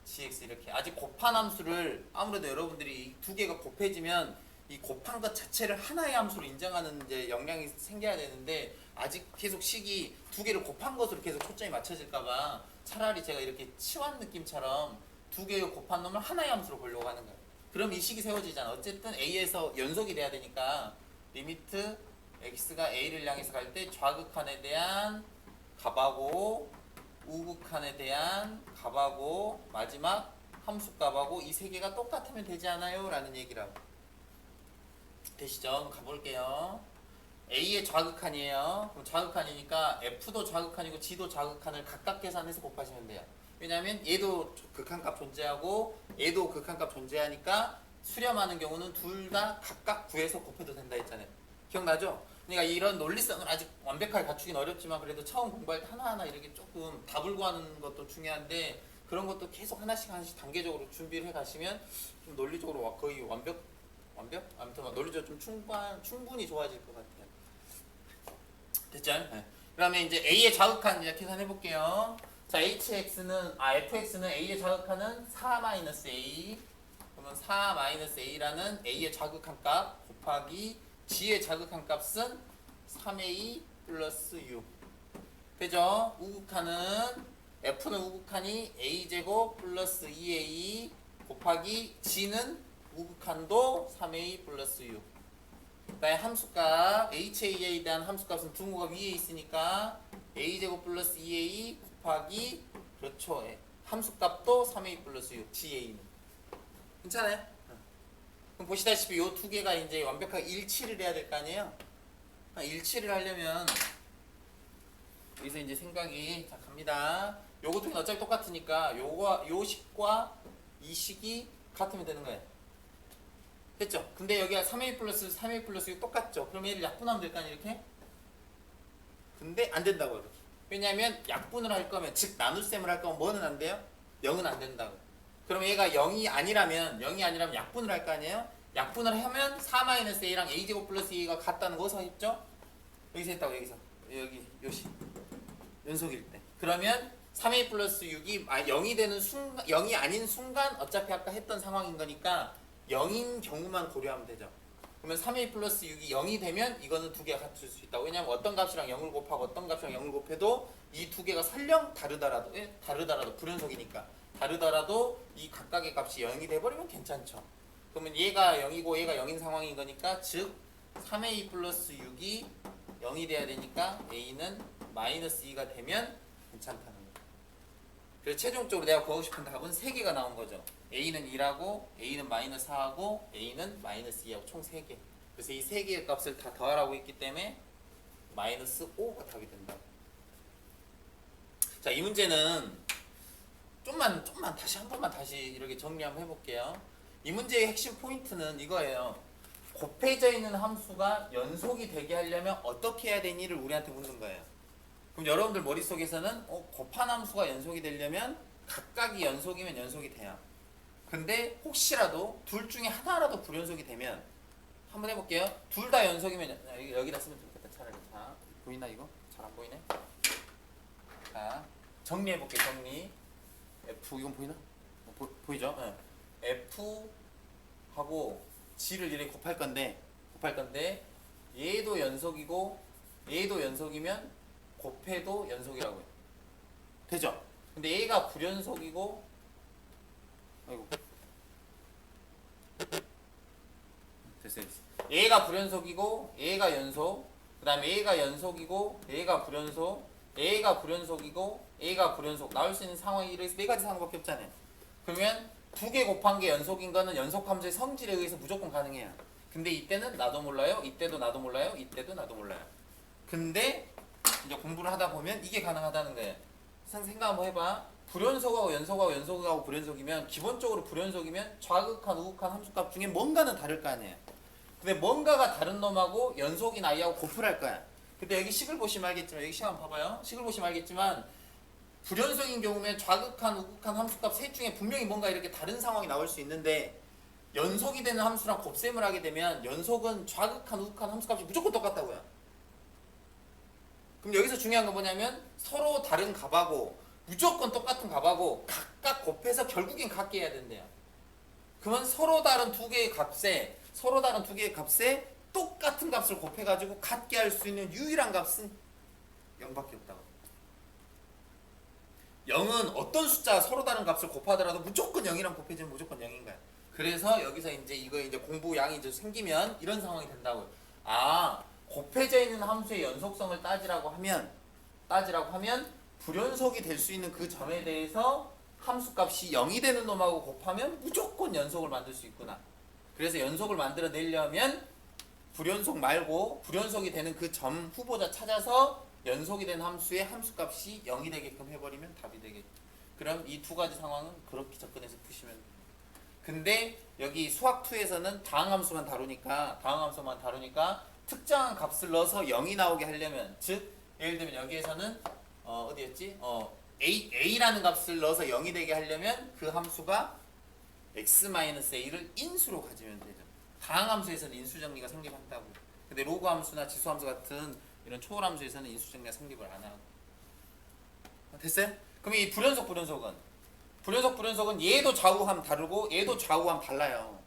gx 이렇게. 아직 곱한 함수를 아무래도 여러분들이 두 개가 곱해지면 이 곱한 것 자체를 하나의 함수로 인정하는 이제 역량이 생겨야 되는데 아직 계속 식이 두 개를 곱한 것으로 계속 초점이 맞춰질까봐 차라리 제가 이렇게 치환 느낌처럼 두 개의 곱한 놈을 하나의 함수로 보려고 하는 거예요. 그럼 이 식이 세워지잖아. 어쨌든 a에서 연속이 돼야 되니까 리미트 x가 a를 향해서 갈 때 좌극한에 대한 값하고 우극한에 대한 값하고 마지막 함수값하고 이 세 개가 똑같으면 되지 않아요? 라는 얘기라고. 되시죠? 그럼 가볼게요. A의 좌극한이에요. 그럼 좌극한이니까 F도 좌극한이고 G도 좌극한을 각각 계산해서 곱하시면 돼요. 왜냐하면 얘도 극한값 존재하고 얘도 극한값 존재하니까 수렴하는 경우는 둘 다 각각 구해서 곱해도 된다 했잖아요. 기억나죠? 그러니까 이런 논리성을 아직 완벽하게 갖추긴 어렵지만 그래도 처음 공부할 때 하나하나 이렇게 조금 답을 구하는 것도 중요한데 그런 것도 계속 하나씩 단계적으로 준비를 해 가시면 좀 논리적으로 거의 완벽? 아무튼 논리적으로 좀 충분히 좋아질 것 같아요. 됐죠? 네. 그러면 이제 A의 좌극한 이제 계산해 볼게요. 자, fx는 A의 좌극한은 4-A. 그러면 4-A라는 A의 좌극한 값 곱하기 G의 좌극한 값은 3A 플러스 U. 되죠? 우극한은 F는 우극한이 A제곱 플러스 2A 곱하기 G는 우극한도 3A 플러스 U. 그다음에 함수값 HA에 대한 함수값은 분모가 위에 있으니까 A제곱 플러스 2A 곱하기 그렇죠. 함수값도 3A 플러스 U GA는 괜찮아요? 그럼 보시다시피 이 두 개가 이제 완벽하게 일치를 해야 될 거 아니에요? 일치를 하려면 여기서 이제 생각이 자 갑니다. 요거 두 개는 어차피 똑같으니까 요 식과 이 식이 같으면 되는 거예요. 됐죠? 근데 여기가 3A 플러스 6 똑같죠? 그럼 얘를 약분하면 될거 아니에요? 이렇게? 근데 안 된다고 이렇게. 왜냐면 약분을 할 거면 즉 나눗셈을 할 거면 뭐는 안 돼요? 0은 안 된다고. 그럼 얘가 0이 아니라면 약분을 할 거 아니에요? 약분을 하면 4-A랑 A제곱 플러스 2가 같다는 거 어디서 했죠? 여기서 했다고 여기서. 여기 요시. 연속일 때. 그러면 3A 플러스 6이 0이 되는 순간 0이 아닌 순간 어차피 아까 했던 상황인 거니까 0인 경우만 고려하면 되죠. 그러면 3A 플러스 6이 0이 되면 이거는 두 개가 같을 수 있다. 왜냐하면 어떤 값이랑 0을 곱하고 어떤 값이랑 0을 곱해도 이 두 개가 설령 다르더라도 불연속이니까 다르더라도 이 각각의 값이 0이 돼버리면 괜찮죠. 그러면 얘가 0이고 얘가 0인 상황인 거니까 즉 3A 플러스 6이 0이 돼야 되니까 A는 마이너스 2가 되면 괜찮다는 거예요. 그래서 최종적으로 내가 구하고 싶은 답은 3개가 나온 거죠. A는 2라고 A는 마이너스 4하고 A는 마이너스 2하고 총 3개. 그래서 이 3개의 값을 다 더하라고 했기 때문에 마이너스 5가 답이 된다. 자, 이 문제는 좀만 다시 한 번만 다시 이렇게 정리 한번 해볼게요. 이 문제의 핵심 포인트는 이거예요. 곱해져 있는 함수가 연속이 되게 하려면 어떻게 해야 되니를 우리한테 묻는 거예요. 그럼 여러분들 머릿속에서는 곱한 함수가 연속이 되려면 각각이 연속이면 연속이 돼요. 근데 혹시라도 둘 중에 하나라도 불연속이 되면 한번 해볼게요. 둘 다 연속이면 여기다 쓰면 좋겠다. 차라리. 자, 보이나 이거? 잘 안 보이네. 자, 정리해볼게요. 정리. F 이건 보이나? 보이죠? 네. F하고 G를 이렇게 곱할 건데 얘도 연속이고 얘도 연속이면 곱해도 연속이라고 해요. 되죠? 근데 얘가 불연속이고 아이고 됐어요. 얘가 불연속이고 얘가 연속 그 다음에 얘가 연속이고 얘가 불연속 얘가 불연속이고 얘가 불연속 나올 수 있는 상황이 이래서 4가지 상황밖에 없잖아요. 그러면 두 개 곱한 게 연속인 거는 연속함수의 성질에 의해서 무조건 가능해요. 근데 이때는 나도 몰라요. 이때도 나도 몰라요. 이때도 나도 몰라요. 근데 이제 공부를 하다 보면 이게 가능하다는 거예요. 생각 한번 해봐. 불연속하고 연속하고 불연속이면 기본적으로 불연속이면 좌극한, 우극한 함수값 중에 뭔가는 다를 거 아니에요. 근데 뭔가가 다른 놈하고 연속인 i하고 곱을 할 거야. 근데 여기 식을 보시면 알겠지만 여기 식 한번 봐봐요. 식을 보시면 알겠지만 불연속인 경우면 좌극한, 우극한 함수값 셋 중에 분명히 뭔가 이렇게 다른 상황이 나올 수 있는데 연속이 되는 함수랑 곱셈을 하게 되면 연속은 좌극한, 우극한 함수값이 무조건 똑같다고요. 그럼 여기서 중요한 건 뭐냐면 서로 다른 값하고 무조건 똑같은 값하고 각각 곱해서 결국엔 같게 해야 된대요. 그러면 서로 다른 두 개의 값에 똑같은 값을 곱해가지고 같게 할 수 있는 유일한 값은 0밖에 없다고. 0은 어떤 숫자 서로 다른 값을 곱하더라도 무조건 0이랑 곱해지면 무조건 0인 거야. 그래서 여기서 이제 이거 이제 공부 양이 이제 생기면 이런 상황이 된다고요. 아, 곱해져 있는 함수의 연속성을 따지라고 하면 불연속이 될 수 있는 그 점에 대해서 함수값이 0이 되는 놈하고 곱하면 무조건 연속을 만들 수 있구나. 그래서 연속을 만들어내려면 불연속 말고 불연속이 되는 그 점 후보자 찾아서 연속이 된 함수의 함수값이 0이 되게끔 해버리면 답이 되겠죠. 그럼 이 두 가지 상황은 그렇게 접근해서 푸시면 돼요. 근데 여기 수학2에서는 다항함수만 다루니까 특정한 값을 넣어서 0이 나오게 하려면, 즉 예를 들면 여기에서는 어디였지? a라는 값을 넣어서 0이 되게 하려면 그 함수가 x-a를 인수로 가지면 되죠. 다항함수에서는 인수 정리가 성립을 한다고. 근데 로그 함수나 지수 함수 같은 이런 초월 함수에서는 인수 정리가 성립을 안 하고. 됐어요? 그럼 이 불연속은 얘도 좌우함 다르고 얘도 좌우함 달라요.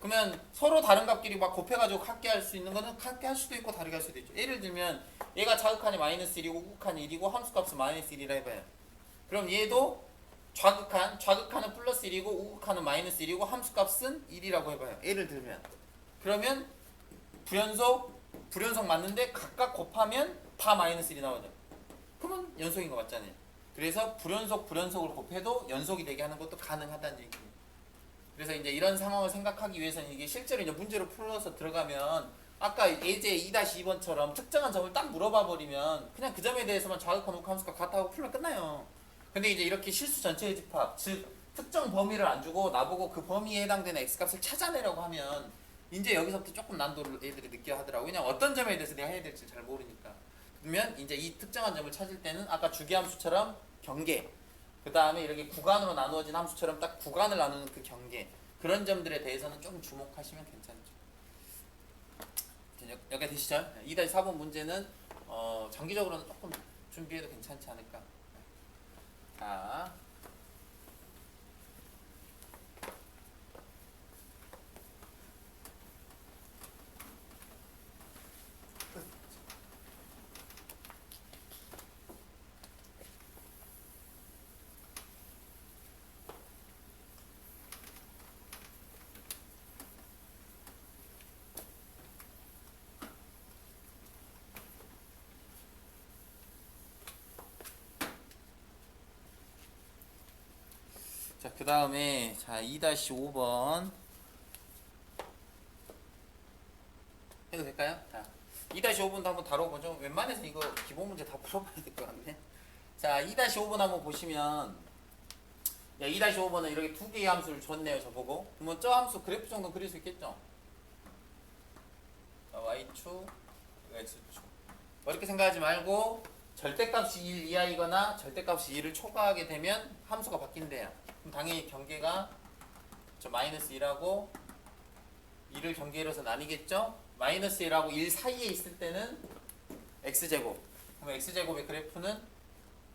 그러면 서로 다른 값끼리 막 곱해가지고 같게 할 수 있는 거는 같게 할 수도 있고 다르게 할 수도 있죠. 예를 들면 얘가 좌극한이 -1이고 우극한이 1이고 함수값은 -1이라 해봐요. 그럼 얘도 좌극한은 +1이고 우극한은 -1이고 함수값은 1이라고 해봐요. 예를 들면 그러면 불연속 맞는데 각각 곱하면 다 -1이 나오죠. 그러면 연속인 거 맞잖아요. 그래서 불연속을 곱해도 연속이 되게 하는 것도 가능하다는 얘기예요. 그래서 이제 이런 상황을 생각하기 위해서는 이게 실제로 이제 문제로 풀어서 들어가면 아까 예제 2-2번처럼 특정한 점을 딱 물어봐 버리면 그냥 그 점에 대해서만 좌극한 우극한 함수가 같다고 풀면 끝나요. 근데 이제 이렇게 실수 전체의 집합, 즉 특정 범위를 안 주고 나보고 그 범위에 해당되는 x값을 찾아내라고 하면 이제 여기서부터 조금 난도를 애들이 느껴 하더라고. 왜냐면 어떤 점에 대해서 내가 해야 될지 잘 모르니까. 그러면 이제 이 특정한 점을 찾을 때는 아까 주기함수처럼 경계, 그 다음에 이렇게 구간으로 나누어진 함수처럼 딱 구간을 나누는 그 경계, 그런 점들에 대해서는 좀 주목하시면 괜찮죠. 여기가 되시죠? 2-4번 문제는 장기적으로는 조금 준비해도 괜찮지 않을까. 자, 그 다음에 2-5번 해도 될까요? 자, 2-5번도 한번 다뤄보죠. 웬만해서 이거 기본 문제 다 풀어봐야 될 것 같네. 자, 2-5번 한번 보시면 2-5번은 이렇게 두 개의 함수를 줬네요. 저보고. 그러면 저 함수 그래프 정도 그릴 수 있겠죠? 자, y축, x축. 이렇게 생각하지 말고 절대값이 1 이하이거나 절대값이 1을 초과하게 되면 함수가 바뀐대요. 그럼 당연히 경계가 -1하고 1을 경계로서 나뉘겠죠? -1하고 1 사이에 있을 때는 x제곱. 그럼 x제곱의 그래프는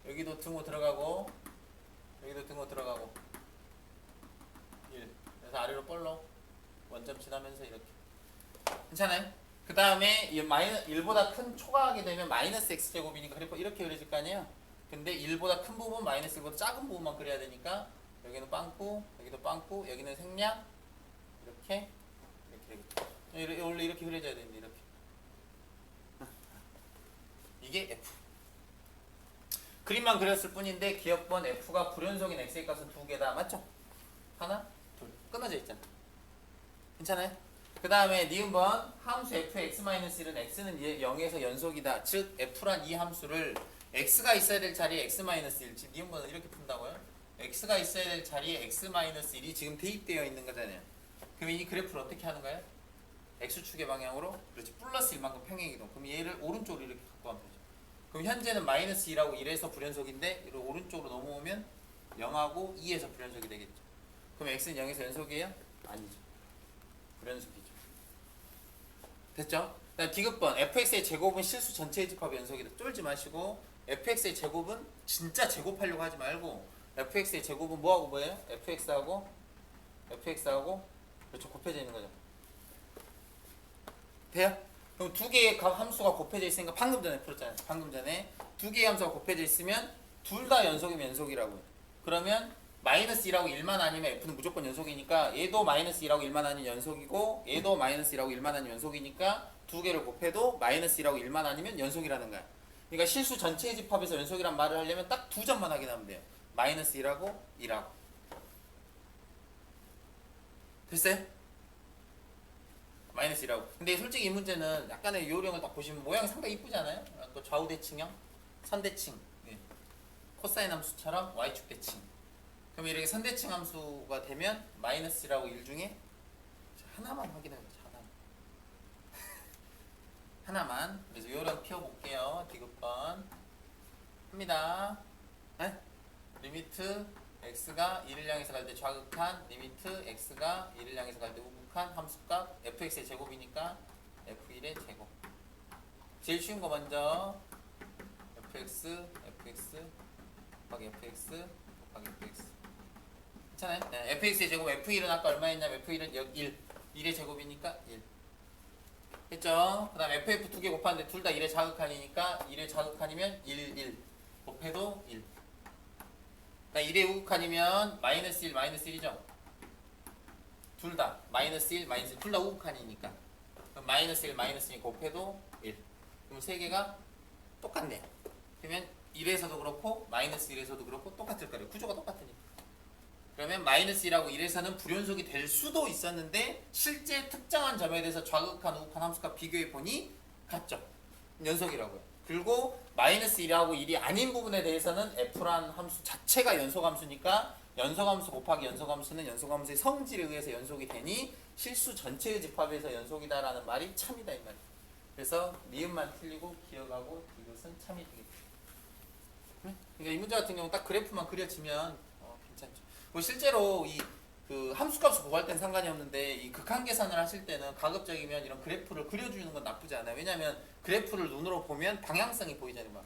여기도 등호 들어가고 여기도 등호 들어가고 1. 그래서 아래로 뻘로 원점 지나면서 이렇게. 괜찮아요? 그 다음에 1보다 큰 초과하게 되면 -x제곱이니까 그래프 이렇게 그려질 거 아니에요? 근데 1보다 큰 부분, -1보다 작은 부분만 그려야 되니까 여기는 빵꾸, 여기도 빵꾸, 여기는 생략, 이렇게 원래 이렇게 그려져야 되는데 이렇게. 이게 F. 그림만 그렸을 뿐인데 기억번 F가 불연속인 x의 값은 두 개다. 맞죠? 하나, 둘. 끊어져 있잖아. 괜찮아요? 그 다음에 니은번 함수 fx-1은 x는 0에서 연속이다. 즉 f란 이 함수를 x가 있어야 될 자리에 x-1, 즉 니은번은 이렇게 푼다고요? x가 있어야 될 자리에 x-1이 지금 대입되어 있는 거잖아요. 그럼 이 그래프를 어떻게 하는 거예요? x축의 방향으로 그렇지 플러스 1만큼 평행이동. 그럼 얘를 오른쪽으로 이렇게 갖고 가면 되죠. 그럼 현재는 마이너스 2라고 1에서 불연속인데 이를 오른쪽으로 넘어오면 0하고 2에서 불연속이 되겠죠. 그럼 x는 0에서 연속이에요? 아니죠. 불연속이죠. 됐죠? 그다음 디귿번 fx의 제곱은 실수 전체의 집합의 연속이다. 쫄지 마시고 fx의 제곱은 진짜 제곱하려고 하지 말고 fx의 제곱은 뭐하고 뭐예요? fx하고 그렇죠. 곱해져 있는 거죠. 돼요? 그럼 두 개의 함수가 곱해져 있으니까 방금 전에 풀었잖아요. 방금 전에 두 개의 함수가 곱해져 있으면 둘 다 연속이면 연속이라고요. 그러면 마이너스 2라고 1만 아니면 f는 무조건 연속이니까 얘도 마이너스 2라고 1만 아니면 연속이고 얘도 마이너스 2라고 1만 아니면 연속이니까 두 개를 곱해도 마이너스 2라고 1만 아니면 연속이라는 거야. 그러니까 실수 전체의 집합에서 연속이란 말을 하려면 딱 두 점만 확인하면 돼요. 마이너스 2라고 2라고. 됐어요? 마이너스 2라고. 근데 솔직히 이 문제는 약간의 요령을 딱 보시면 모양이 상당히 이쁘지 않아요? 또 좌우대칭형, 선대칭, 코사인 함수처럼 y축 대칭. 그럼 이렇게 선대칭 함수가 되면 마이너스라고 1 중에 하나만 확인해보자. 하나만. 그래서 요령 피워볼게요. 디귿번 합니다. 네? 리미트 x가 1을 향해서 갈 때 좌극한, 리미트 x가 1을 향해서 갈 때 우극한 함수값 fx의 제곱이니까 f1의 제곱. 제일 쉬운 거 먼저 fx 곱하기 fx 곱하기 fx. 괜찮아요? 네, fx의 제곱 f1은 아까 얼마였냐면 f1은 1의 제곱이니까 1 했죠? 그 다음 ff 두 개 곱하는데 둘 다 1의 자극한이니까 1의 자극한이면 1 곱해도 1. 그러니까 1의 우극한이면 마이너스 1 마이너스 1이죠? 둘 다 마이너스 1 마이너스 1 둘 다 우극한이니까 그럼 마이너스 1 마이너스 1 곱해도 1. 그럼 세 개가 똑같네. 그러면 1에서도 그렇고 마이너스 1에서도 그렇고 똑같을 거예요. 구조가 똑같으니까. 그러면 마이너스 1하고 1에서는 불연속이 될 수도 있었는데 실제 특정한 점에 대해서 좌극한 우극한 함수값 비교해 보니 같죠. 연속이라고요. 그리고 마이너스 1하고 1이 아닌 부분에 대해서는 f라는 함수 자체가 연속함수니까 연속함수 곱하기 연속함수는 연속함수의 성질에 의해서 연속이 되니 실수 전체의 집합에서 연속이다라는 말이 참이다 이 말이에요. 그래서 니은만 틀리고 기억하고 이것은 참이 되겠죠. 그러니까 이 문제 같은 경우 딱 그래프만 그려지면 괜찮죠. 실제로 이 그 함수값을 구할 땐 상관이 없는데 이 극한 계산을 하실 때는 가급적이면 이런 그래프를 그려주는 건 나쁘지 않아요. 왜냐하면 그래프를 눈으로 보면 방향성이 보이잖아요. 막.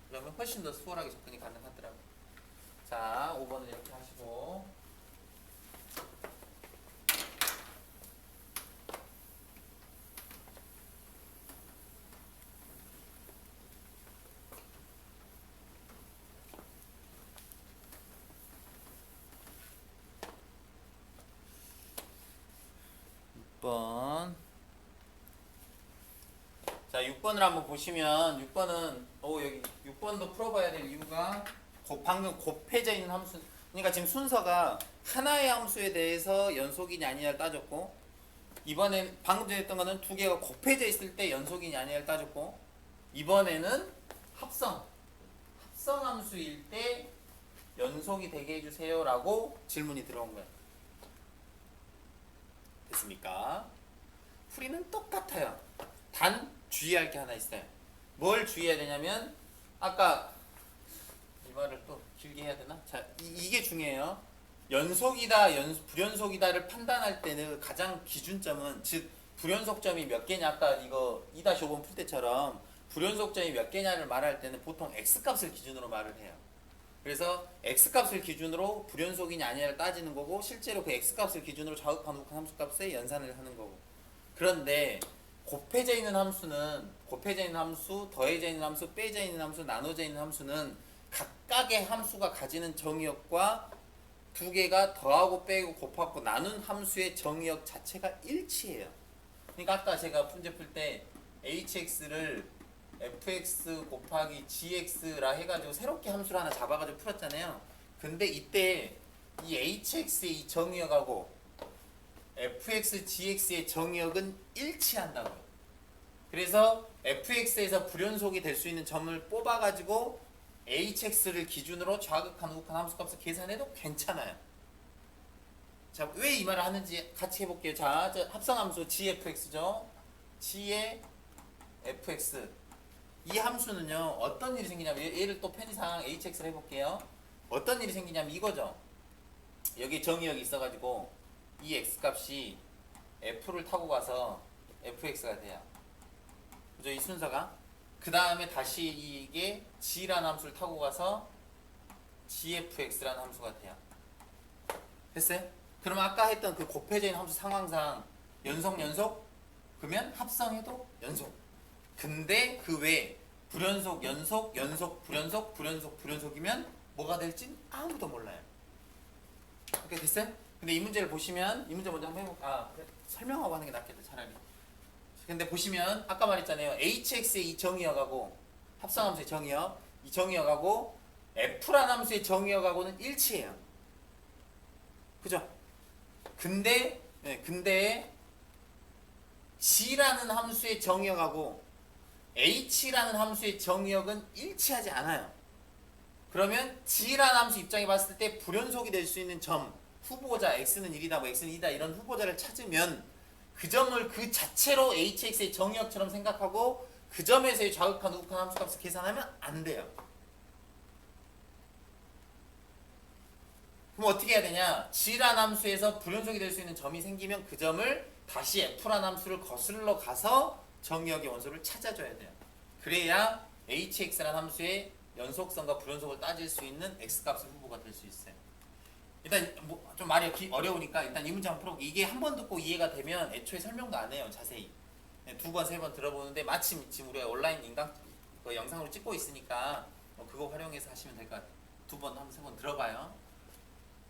그러면 훨씬 더 수월하게 접근이 가능하더라고요. 자, 5번은 이렇게 하시고 6번. 자, 6번을 한번 보시면 6번은 여기 6번도 풀어봐야 될 이유가 방금 곱해져 있는 함수. 그러니까 지금 순서가 하나의 함수에 대해서 연속이냐 아니냐를 따졌고 이번엔 방금 전에 했던 거는 두 개가 곱해져 있을 때 연속이냐 아니냐를 따졌고 이번에는 합성 함수일 때 연속이 되게 해주세요 라고 질문이 들어온 거예요. 됐습니까? 풀이는 똑같아요. 단 주의할 게 하나 있어요. 뭘 주의해야 되냐면 아까 이 말을 또 길게 해야 되나? 자, 이게 중요해요. 연속이다, 불연속이다를 판단할 때는 가장 기준점은 즉 불연속점이 몇 개냐 아까 이거 2-5번 풀 때처럼 불연속점이 몇 개냐를 말할 때는 보통 x값을 기준으로 말을 해요. 그래서 x값을 기준으로 불연속이냐 아니냐를 따지는 거고 실제로 그 x값을 기준으로 좌극한 우극한 함수값에 연산을 하는 거고. 그런데 곱해져 있는 함수는 곱해져 있는 함수, 더해져 있는 함수, 빼져 있는 함수, 나눠져 있는 함수는 각각의 함수가 가지는 정의역과 두 개가 더하고 빼고 곱하고 나눈 함수의 정의역 자체가 일치해요. 그러니까 아까 제가 문제 풀 때 hx를 fx 곱하기 gx라 해가지고 새롭게 함수를 하나 잡아가지고 풀었잖아요. 근데 이때 이 hx의 이 정의역하고 fx, gx의 정의역은 일치한다고요. 그래서 fx에서 불연속이 될 수 있는 점을 뽑아가지고 hx를 기준으로 좌극한 우극한 함수값을 계산해도 괜찮아요. 자, 왜 이 말을 하는지 같이 해볼게요. 자, 합성함수 gfx죠. g의 fx. 이 함수는요, 어떤 일이 생기냐면, 얘를 또 편의상 hx를 해볼게요. 어떤 일이 생기냐면 이거죠. 여기 정의역이 있어가지고, 이 x값이 f를 타고 가서 fx가 돼요. 그죠? 이 순서가. 그 다음에 다시 이게 g라는 함수를 타고 가서 gfx라는 함수가 돼요. 됐어요? 그러면 아까 했던 그 곱해져 있는 함수 상황상 연속? 그러면 합성해도 연속. 근데 그 외에 불연속, 연속, 불연속이면 뭐가 될진 아무도 몰라요. 오케이, 됐어요? 근데 이 문제를 보시면 이 문제 먼저 한번 해볼까? 그래, 설명하고 하는 게 낫겠다 차라리. 근데 보시면 아까 말했잖아요. hx의 이 정의역하고 합성함수의 정의역, 이 정의역하고 f라는 함수의 정의역하고는 일치해요. 그죠? 근데 g라는 함수의 정의역하고 h라는 함수의 정의역은 일치하지 않아요. 그러면 g라는 함수 입장에 봤을 때 불연속이 될 수 있는 점, 후보자 x는 1이다, 뭐 x는 2다 이런 후보자를 찾으면 그 점을 그 자체로 hx의 정의역처럼 생각하고 그 점에서의 좌극한 우극한 함수값을 계산하면 안 돼요. 그럼 어떻게 해야 되냐? g라는 함수에서 불연속이 될 수 있는 점이 생기면 그 점을 다시 f라는 함수를 거슬러 가서 정의역의 원소를 찾아줘야 돼요. 그래야 hx라는 함수의 연속성과 불연속을 따질 수 있는 x값의 후보가 될 수 있어요. 일단 좀 말이 어려우니까 일단 이 문제 한번 풀어볼게요. 이게 한 번 듣고 이해가 되면 애초에 설명도 안 해요. 자세히. 두 번, 세 번 들어보는데 마침 지금 우리가 온라인 영상으로 찍고 있으니까 그거 활용해서 하시면 될 것 같아요. 두 번, 세 번 들어봐요.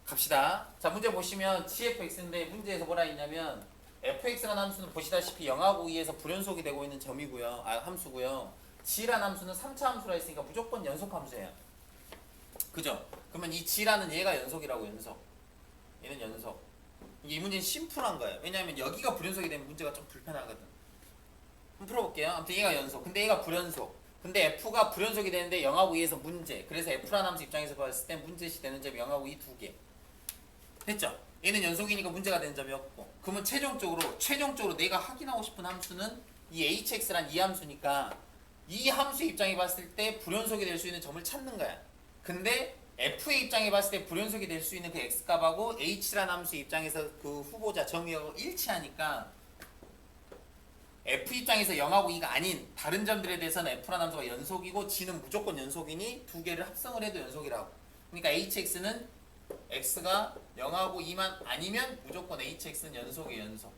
갑시다. 자, 문제 보시면 gfx인데 문제에서 뭐라 했냐면 fx라는 함수는 보시다시피 0하고 2에서 불연속이 되고 있는 점이고요. 함수고요. g라는 함수는 3차 함수라 했으니까 무조건 연속 함수예요. 그죠? 그러면 이 g라는 얘가 연속이라고, 연속. 얘는 연속. 이 문제는 심플한 거예요. 왜냐하면 여기가 불연속이 되면 문제가 좀 불편하거든. 한번 풀어볼게요. 아무튼 얘가 연속. 근데 얘가 불연속. 근데 f가 불연속이 되는데 0하고 2에서 문제. 그래서 f라는 함수 입장에서 봤을 때 문제시 되는 점이 0하고 2 두 개. 됐죠? 얘는 연속이니까 문제가 되는 점이 없고. 그러면 최종적으로 내가 확인하고 싶은 함수는 이 hx란 이 함수니까 이 함수 입장에 봤을 때 불연속이 될 수 있는 점을 찾는 거야. 근데 f의 입장에 봤을 때 불연속이 될 수 있는 그 x값하고 h란 함수 입장에서 그 후보자 정의하고 일치하니까 f 입장에서 0하고 2가 아닌 다른 점들에 대해서는 f란 함수가 연속이고 g는 무조건 연속이니 두 개를 합성을 해도 연속이라고. 그러니까 hx는 x가 0하고 2만 아니면 무조건 hx는 연속이에요. 연속.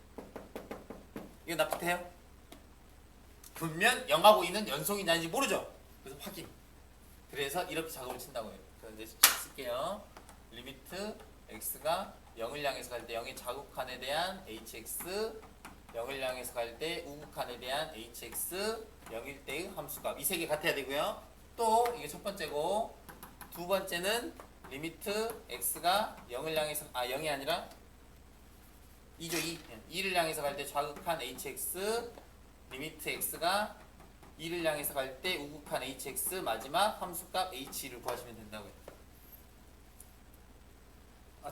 이거 납득해요? 그러면 0하고 2는 연속이냐 아닌지 모르죠? 그래서 확인. 그래서 이렇게 작업을 친다고 해요. 그래서 이제 쓸게요. 리미트 x가 0을 향해서 갈 때 0의 자극한에 대한 hx, 0을 향해서 갈 때 우극한에 대한 hx, 0일 때의 함수값. 이 세 개 같아야 되고요. 또 이게 첫 번째고 두 번째는 리미트 x가 0을 향해서 0이 아니라 2죠. 2를 향해서 갈 때 좌극한 hx, 리미트 x가 2를 향해서 갈 때 우극한 hx, 마지막 함수값 h를 구하시면 된다고요.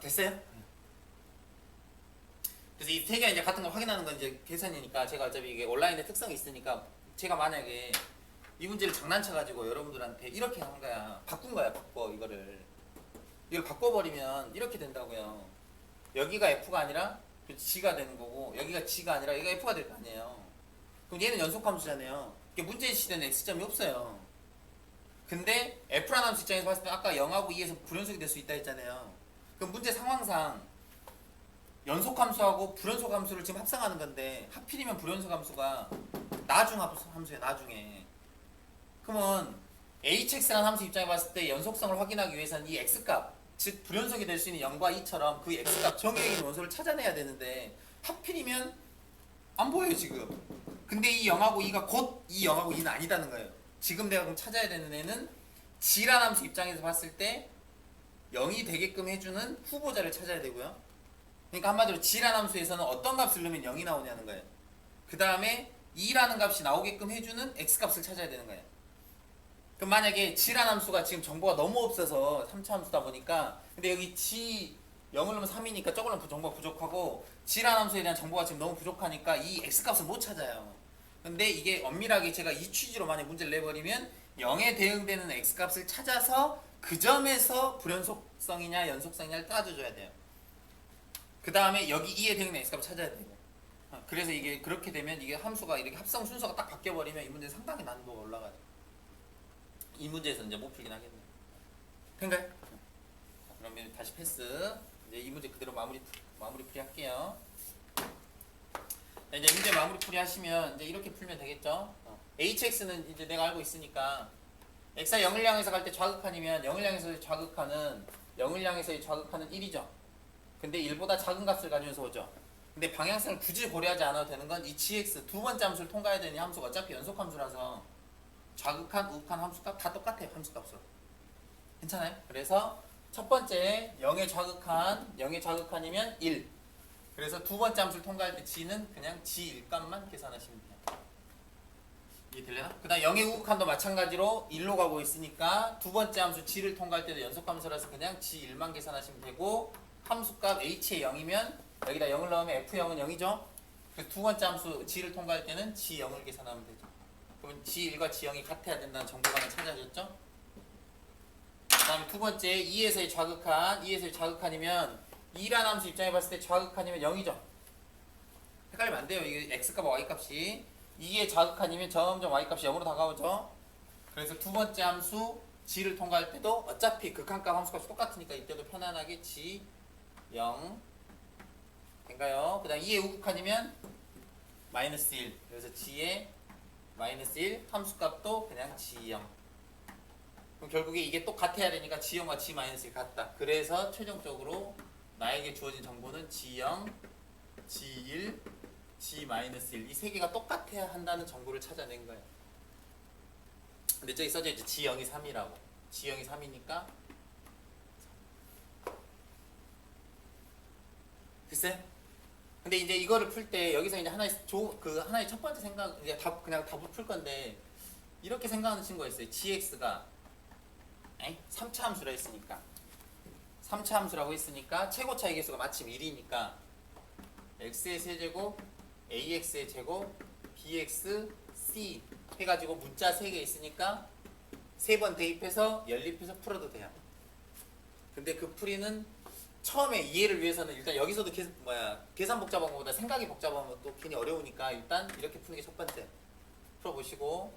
됐어요? 그래서 이 세 개 이제 같은 거 확인하는 건 이제 계산이니까 제가 어차피 이게 온라인의 특성이 있으니까 제가 만약에 이 문제를 장난쳐가지고 여러분들한테 이렇게 한 거야. 바꾼 거야. 이걸 바꿔버리면 이렇게 된다고요. 여기가 f가 아니라 g가 되는 거고 여기가 g가 아니라 여기가 f가 될 거 아니에요. 그럼 얘는 연속함수잖아요. 문제 시대는 x점이 없어요. 근데 f라는 함수 입장에서 봤을 때 아까 0하고 2에서 불연속이 될 수 있다 했잖아요. 그럼 문제 상황상 연속함수하고 불연속함수를 지금 합성하는 건데 하필이면 불연속함수가 나중 함수야. 나중에. 그러면 hx라는 함수 입장에 봤을 때 연속성을 확인하기 위해서는 이 x값, 즉 불연속이 될 수 있는 0과 2처럼 그 x값 정의에 있는 원소를 찾아내야 되는데 하필이면 안 보여요 지금. 근데 이 0하고 2가 곧 이 0하고 2는 아니다는 거예요. 지금 내가 그럼 찾아야 되는 애는 g라는 함수 입장에서 봤을 때 0이 되게끔 해주는 후보자를 찾아야 되고요. 그러니까 한마디로 g라는 함수에서는 어떤 값을 넣으면 0이 나오냐는 거예요. 그 다음에 2라는 값이 나오게끔 해주는 x값을 찾아야 되는 거예요. 그럼 만약에 g라는 함수가 지금 정보가 너무 없어서 3차 함수다 보니까 근데 여기 g 0을 넣으면 3이니까 저걸 넣으면 정보가 부족하고 질환 함수에 대한 정보가 지금 너무 부족하니까 이 x값을 못 찾아요. 근데 이게 엄밀하게 제가 이 취지로 만약 문제를 내버리면 0에 대응되는 x값을 찾아서 그 점에서 불연속성이냐 연속성이냐를 따져줘야 돼요. 그 다음에 여기 2에 대응되는 x값을 찾아야 되고. 그래서 이게 그렇게 되면 이게 함수가 이렇게 합성 순서가 딱 바뀌어버리면 이 문제 상당히 난이도가 올라가죠. 이 문제에서 이제 못 풀긴 하겠네요. 된가요? 자, 그러면 다시 패스. 이제 이 문제 그대로 마무리 풀이 할게요. 자, 이제 문제 마무리 풀이 하시면 이제 이렇게 풀면 되겠죠. hx는 이제 내가 알고 있으니까 x가 0을 향해서 갈 때 좌극한이면 0을 향해서 좌극한은 0을 향해서의 좌극한은 1이죠. 근데 1보다 작은 값을 가지면서 오죠. 근데 방향성을 굳이 고려하지 않아도 되는 건 이 gx 두 번째 함수를 통과해야 되는 이 함수가 어차피 연속함수라서 좌극한, 우극한 함수값 다 똑같아요. 함수값으로. 괜찮아요? 그래서 첫 번째 0의 좌극한이면 1. 그래서 두 번째 함수를 통과할 때 g는 그냥 g 1값만 계산하시면 돼요. 이해되려나? 그 다음 0의 우극한도 마찬가지로 1로 가고 있으니까 두 번째 함수 g를 통과할 때도 연속함수라서 그냥 g 1만 계산하시면 되고 함수값 h의 0이면 여기다 0을 넣으면 f0은 0이죠? 그래서 두 번째 함수 g를 통과할 때는 g0을 계산하면 되죠. 그러면 g1과 g0이 같아야 된다는 정보가 하나 찾아졌죠? 그 다음에 두 번째 2에서의 좌극한이면 2라는 함수 입장에 봤을 때 좌극한이면 0이죠? 헷갈리면 안 돼요. 이게 x값과 y값이 2의 좌극한이면 점점 y값이 0으로 다가오죠? 그래서 두 번째 함수 g를 통과할 때도 어차피 극한값 함수값이 똑같으니까 이때도 편안하게 g 0 된가요? 그 다음 2의 우극한이면 마이너스 1. 그래서 g의 마이너스 1 함수값도 그냥 g0. 그럼 결국에 이게 똑같아야 되니까 g0과 g-1 같다. 그래서 최종적으로 나에게 주어진 정보는 g0, g1, g-1 이 세 개가 똑같아야 한다는 정보를 찾아낸 거예요. 근데 저기 써져 있죠. g0이 3이라고. g0이 3이니까 글쎄. 근데 이제 이거를 풀 때 여기서 이제 하나의 하나의 첫 번째 생각 이제 그냥 답을 풀 건데 이렇게 생각하는 친구가 있어요. gx가 3차 함수라 했으니까 3차 함수라고 했으니까 최고 차이 계수가 마침 1이니까 x의 세제곱, ax의 제곱, bx, c 해가지고 문자 3개 있으니까 3번 대입해서 연립해서 풀어도 돼요. 근데 그 풀이는 처음에 이해를 위해서는 일단 여기서도 계산 복잡한 것보다 생각이 복잡한 것도 괜히 어려우니까 일단 이렇게 푸는 게 첫 번째 풀어보시고,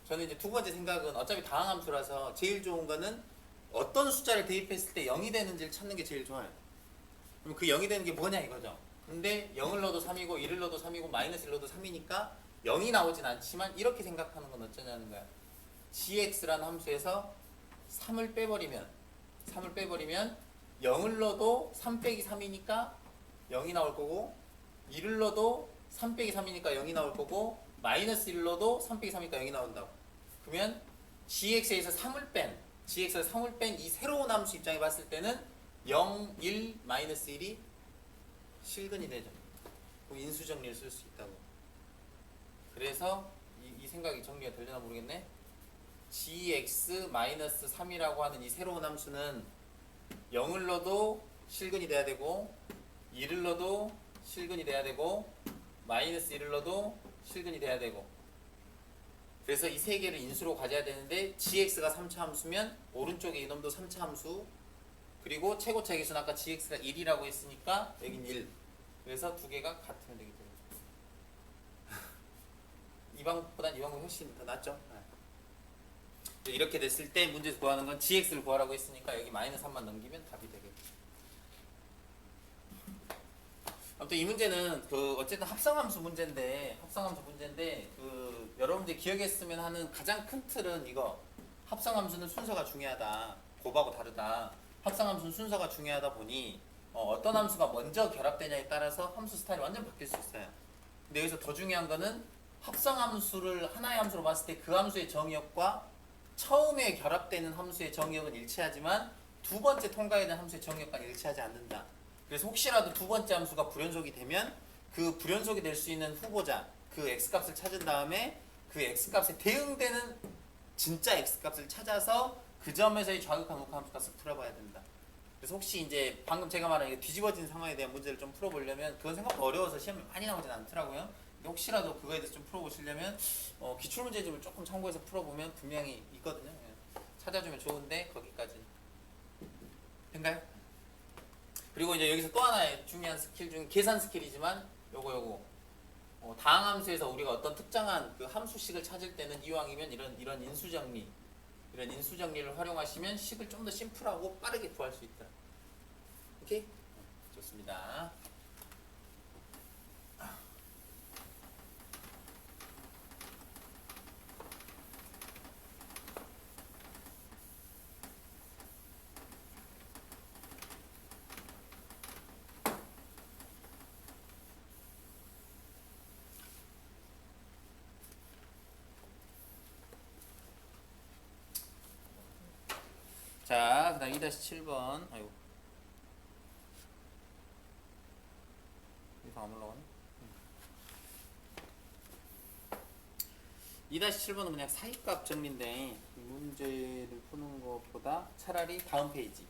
저는 이제 두 번째 생각은 어차피 다항함수라서 제일 좋은 거는 어떤 숫자를 대입했을 때 0이 되는지를 찾는 게 제일 좋아요. 그럼 그 0이 되는 게 뭐냐 이거죠. 근데 0을 넣어도 3이고 1을 넣어도 3이고 마이너스 1을 넣어도 3이니까 0이 나오진 않지만 이렇게 생각하는 건 어쩌냐는 거야. gx라는 함수에서 3을 빼버리면 0을 넣어도 3 빼기 3이니까 0이 나올 거고, 1을 넣어도 3 빼기 3이니까 0이 나올 거고, 마이너스 1을 넣어도 3 빼기 3이니까 0이 나온다고. 그러면 gx에서 3을 뺀 이 새로운 함수 입장에 봤을 때는 0, 1, 마이너스 1이 실근이 되죠. 그럼 인수정리를 쓸 수 있다고. 그래서 이 생각이 정리가 되려나 모르겠네. gx-3이라고 하는 이 새로운 함수는 0을 넣어도 실근이 돼야 되고, 1을 넣어도 실근이 돼야 되고, 마이너스 1을 넣어도 실근이 돼야 되고, 그래서 이 세 개를 인수로 가져야 되는데 gx가 3차 함수면 오른쪽에 이놈도 3차 함수, 그리고 최고차 계수는 아까 gx가 1이라고 했으니까 여긴 1. 그래서 두 개가 같으면 되기 때문에 이 방법보단 이 방법이 훨씬 더 낫죠. 이렇게 됐을 때 문제에서 구하는 건 gx를 구하라고 했으니까 여기 마이너스 3만 넘기면 답이 되겠죠. 아무튼 이 문제는 어쨌든 합성함수 문제인데 여러분들이 기억했으면 하는 가장 큰 틀은 이거. 합성함수는 순서가 중요하다. 곱하고 다르다. 합성함수는 순서가 중요하다 보니 어떤 함수가 먼저 결합되냐에 따라서 함수 스타일이 완전 바뀔 수 있어요. 근데 여기서 더 중요한 거는 합성함수를 하나의 함수로 봤을 때 그 함수의 정의역과 처음에 결합되는 함수의 정의역은 일치하지만 두 번째 통과해야 되는 함수의 정의역과는 일치하지 않는다. 그래서 혹시라도 두 번째 함수가 불연속이 되면 그 불연속이 될 수 있는 후보자, 그 x값을 찾은 다음에 그 x값에 대응되는 진짜 x값을 찾아서 그 점에서의 좌극한 우극한 함수값을 풀어봐야 된다. 그래서 혹시 이제 방금 제가 말한 이 뒤집어진 상황에 대한 문제를 좀 풀어보려면 그건 생각보다 어려워서 시험에 많이 나오진 않더라고요. 근데 혹시라도 그거에 대해서 좀 풀어보시려면 기출문제집을 조금 참고해서 풀어보면 분명히 있거든요. 예. 찾아주면 좋은데 거기까지 된가요? 그리고 이제 여기서 또 하나의 중요한 스킬 중 계산 스킬이지만 요거 다항함수에서 우리가 어떤 특정한 그 함수식을 찾을 때는 이왕이면 이런 이런 인수정리를 활용하시면 식을 좀 더 심플하고 빠르게 구할 수 있다. 오케이? 좋습니다. 자, 그 다음 2-7번. 아이고. 이거 안 올라가네? 2-7번은 그냥 사이값 정리인데 문제를 푸는 것보다 차라리 다음 페이지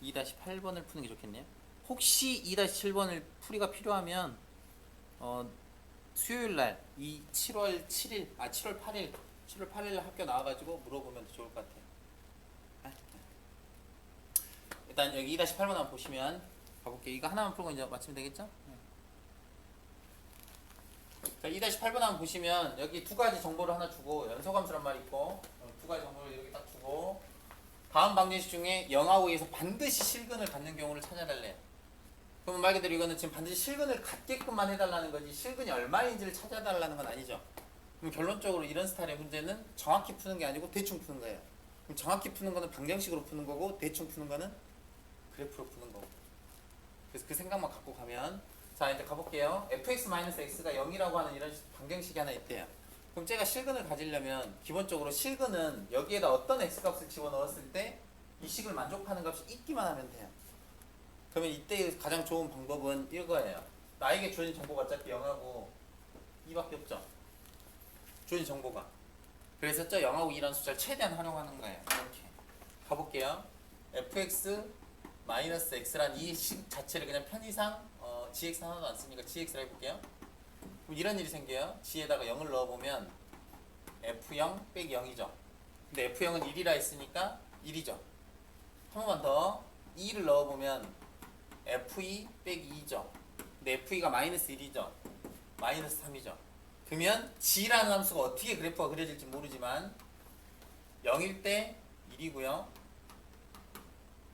2-8번을 푸는 게 좋겠네요. 혹시 2-7번을 풀이가 필요하면 수요일날 이 7월 7일, 7월 8일 학교 나와가지고 물어보면 더 좋을 것 같아요. 일단 여기 2-8번 한번 보시면 가볼게요. 이거 하나만 풀고 이제 마치면 되겠죠? 자, 2-8번 한번 보시면 여기 두 가지 정보를 하나 주고 연소함수란 말이 있고 두 가지 정보를 여기 딱 주고 다음 방정식 중에 0하고 2에서 반드시 실근을 갖는 경우를 찾아달래요. 그러면 말 그대로 이거는 지금 반드시 실근을 갖게끔만 해달라는 거지 실근이 얼마인지를 찾아달라는 건 아니죠. 그럼 결론적으로 이런 스타일의 문제는 정확히 푸는 게 아니고 대충 푸는 거예요. 그럼 정확히 푸는 거는 방정식으로 푸는 거고 대충 푸는 거는 그래프로 푸는 거고. 그래서 그 생각만 갖고 가면 자 이제 가볼게요. fx-x가 0이라고 하는 이런 방정식이 하나 있대요. 그럼 제가 실근을 가지려면 기본적으로 실근은 여기에다 어떤 x값을 집어넣었을 때 이 식을 만족하는 값이 있기만 하면 돼요. 그러면 이때 가장 좋은 방법은 이거예요. 나에게 주어진 정보가 어차피 0하고 2밖에 없죠. 주어진 정보가. 그래서 0하고 2라는 숫자를 최대한 활용하는 거예요. 이렇게 가볼게요. fx-x란 이 식 자체를 그냥 편의상 gx 하나도 안 쓰니까 gx를 해볼게요. 그럼 이런 일이 생겨요. g에다가 0을 넣어보면 f0 빼기 0이죠. 근데 f0은 1이라 했으니까 1이죠. 한 번만 더 2를 넣어보면 f2 빼기 2죠. 근데 f2가 마이너스 1이죠. 마이너스 3이죠. 그러면 g라는 함수가 어떻게 그래프가 그려질지 모르지만 0일 때 1이고요.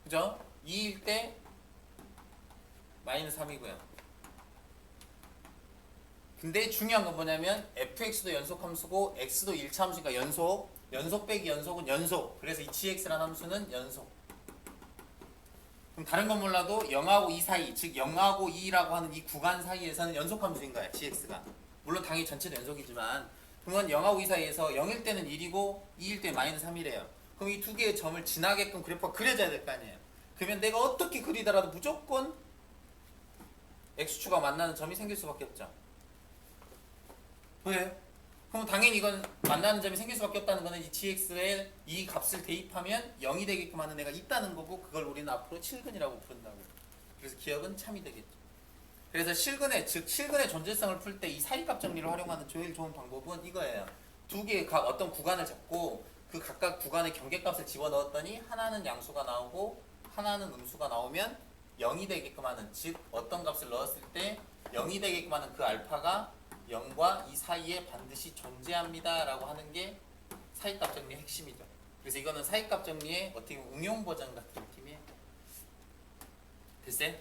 그죠? 2일 때 마이너스 3이고요. 근데 중요한 건 뭐냐면 fx도 연속함수고 x도 1차 함수니까 연속 빼기 연속은 연속. 그래서 이 gx라는 함수는 연속. 그럼 다른 건 몰라도 0하고 2 사이, 즉 0하고 2라고 하는 이 구간 사이에서는 연속함수인 거야, gx가. 물론 당연히 전체도 연속이지만 그러면 0하고 2 사이에서 0일 때는 1이고 2일 때 마이너스 3이래요. 그럼 이 두 개의 점을 지나게끔 그래프가 그려져야 될 거 아니에요. 그러면 내가 어떻게 그리더라도 무조건 x축과 만나는 점이 생길 수밖에 없죠. 왜? 그럼 당연히 이건 만나는 점이 생길 수밖에 없다는 거는 이 gx에 이 값을 대입하면 0이 되게끔 하는 애가 있다는 거고 그걸 우리는 앞으로 실근이라고 부른다고. 그래서 기억은 참이 되겠죠. 그래서 실근의 존재성을 풀 때 이 사이값 정리를 활용하는 제일 좋은 방법은 이거예요. 두 개의 어떤 구간을 잡고 그 각각 구간의 경계값을 집어넣었더니 하나는 양수가 나오고 하나는 음수가 나오면 0이 되게끔 하는, 즉 어떤 값을 넣었을 때 0이 되게끔 하는 그 알파가 0과 이 사이에 반드시 존재합니다 라고 하는 게 사이값 정리의 핵심이죠. 그래서 이거는 사이값 정리의 어떻게 보면 응용 버전 같은 느낌이에요. 됐어요?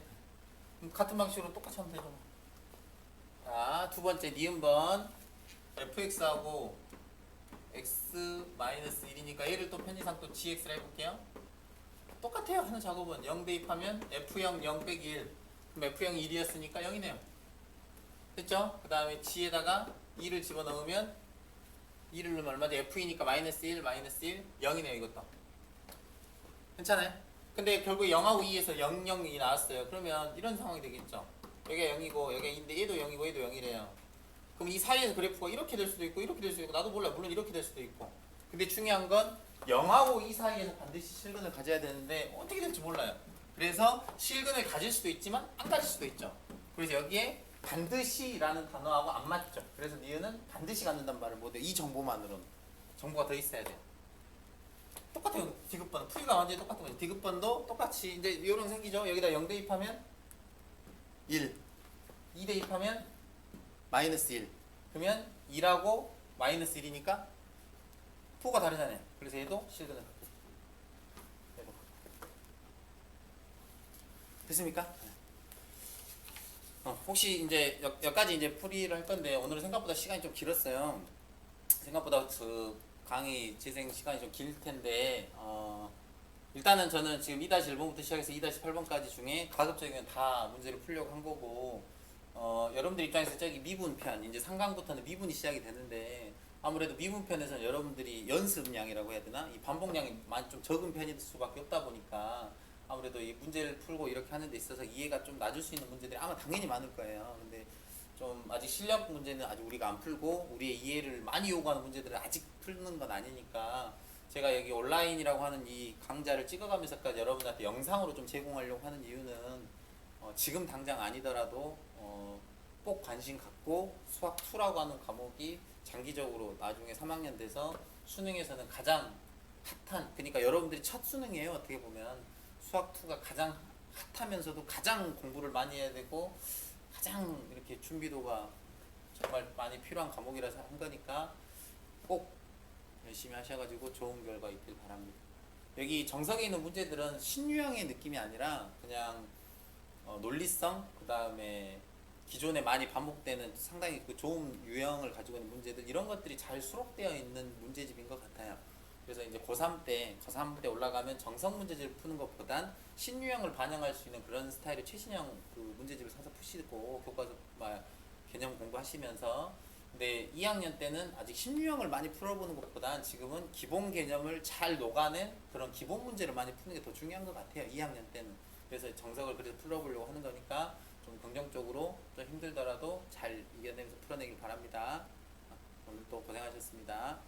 같은 방식으로 똑같이 하면 되죠. 자, 두 번째 니은번 fx하고 x-1이니까 얘를 또 편의상 또 gx를 해볼게요. 똑같아요. 하는 작업은 0 대입하면 f0 0 빼기 1 그럼 f0이 1이었으니까 0이네요. 됐죠? 그 다음에 g에다가 2를 집어넣으면 2를 넣으면 얼마죠? f이니까 마이너스 1 마이너스 1 0이네요. 이것도 괜찮아요? 근데 결국 0하고 2에서 0, 0이 나왔어요. 그러면 이런 상황이 되겠죠. 여기가 0이고 여기가 2인데 얘도 0이고 얘도 0이래요. 그럼 이 사이에서 그래프가 이렇게 될 수도 있고 이렇게 될 수도 있고 나도 몰라. 물론 이렇게 될 수도 있고. 근데 중요한 건 0하고 2 사이에서 반드시 실근을 가져야 되는데 어떻게 될지 몰라요. 그래서 실근을 가질 수도 있지만 안 가질 수도 있죠. 그래서 여기에 반드시라는 단어하고 안 맞죠. 그래서 니은은 반드시 갖는단 말을 못해. 이 정보만으로는. 정보가 더 있어야 돼. 똑같아요. 디귿번. 풀이가 완전히 똑같은 거죠. 디귿번도 똑같이 이제 요령 생기죠. 여기다 0 대입하면 1, 2 대입하면 마이너스 1. 그러면 2라고 마이너스 1이니까 푸가 다르잖아요. 그래서 얘도 실근을 갖고. 얘도. 됐습니까? 혹시 이제 여기까지 이제 풀이를 할 건데 오늘은 생각보다 시간이 좀 길었어요. 생각보다 그 강의 재생 시간이 좀 길 텐데 일단은 저는 지금 2-1번부터 시작해서 2-8번까지 중에 가급적이면 다 문제를 풀려고 한 거고 여러분들 입장에서 저기 미분편 이제 3강부터는 미분이 시작이 되는데 아무래도 미분편에서는 여러분들이 연습량이라고 해야 되나 이 반복량이 많이 좀 적은 편일 수밖에 없다 보니까 아무래도 이 문제를 풀고 이렇게 하는 데 있어서 이해가 좀 낮을 수 있는 문제들이 아마 당연히 많을 거예요. 근데 좀 아직 실력 문제는 아직 우리가 안 풀고 우리의 이해를 많이 요구하는 문제들을 아직 풀는 건 아니니까 제가 여기 온라인이라고 하는 이 강좌를 찍어가면서까지 여러분들한테 영상으로 좀 제공하려고 하는 이유는 지금 당장 아니더라도 꼭 관심 갖고 수학 2라고 하는 과목이 장기적으로 나중에 3학년 돼서 수능에서는 가장 핫한 그러니까 여러분들이 첫 수능이에요. 어떻게 보면 수학 2가 가장 핫하면서도 가장 공부를 많이 해야 되고 가장 이렇게 준비도가 정말 많이 필요한 과목이라서 한 거니까 꼭 열심히 하셔가지고 좋은 결과 있길 바랍니다. 여기 정석에 있는 문제들은 신유형의 느낌이 아니라 그냥 논리성 그 다음에 기존에 많이 반복되는 상당히 그 좋은 유형을 가지고 있는 문제들 이런 것들이 잘 수록되어 있는 문제집인 것 같아요. 그래서 이제 고3 때 올라가면 정석 문제집을 푸는 것보단 신유형을 반영할 수 있는 그런 스타일의 최신형 그 문제집을 사서 푸시고 교과서 개념 공부하시면서 근데 2학년 때는 아직 신유형을 많이 풀어보는 것보단 지금은 기본 개념을 잘 녹아낸 그런 기본 문제를 많이 푸는 게 더 중요한 것 같아요. 2학년 때는. 그래서 정석을 그래서 풀어보려고 하는 거니까 좀 긍정적으로 좀 힘들더라도 잘 이겨내면서 풀어내길 바랍니다. 오늘 또 고생하셨습니다.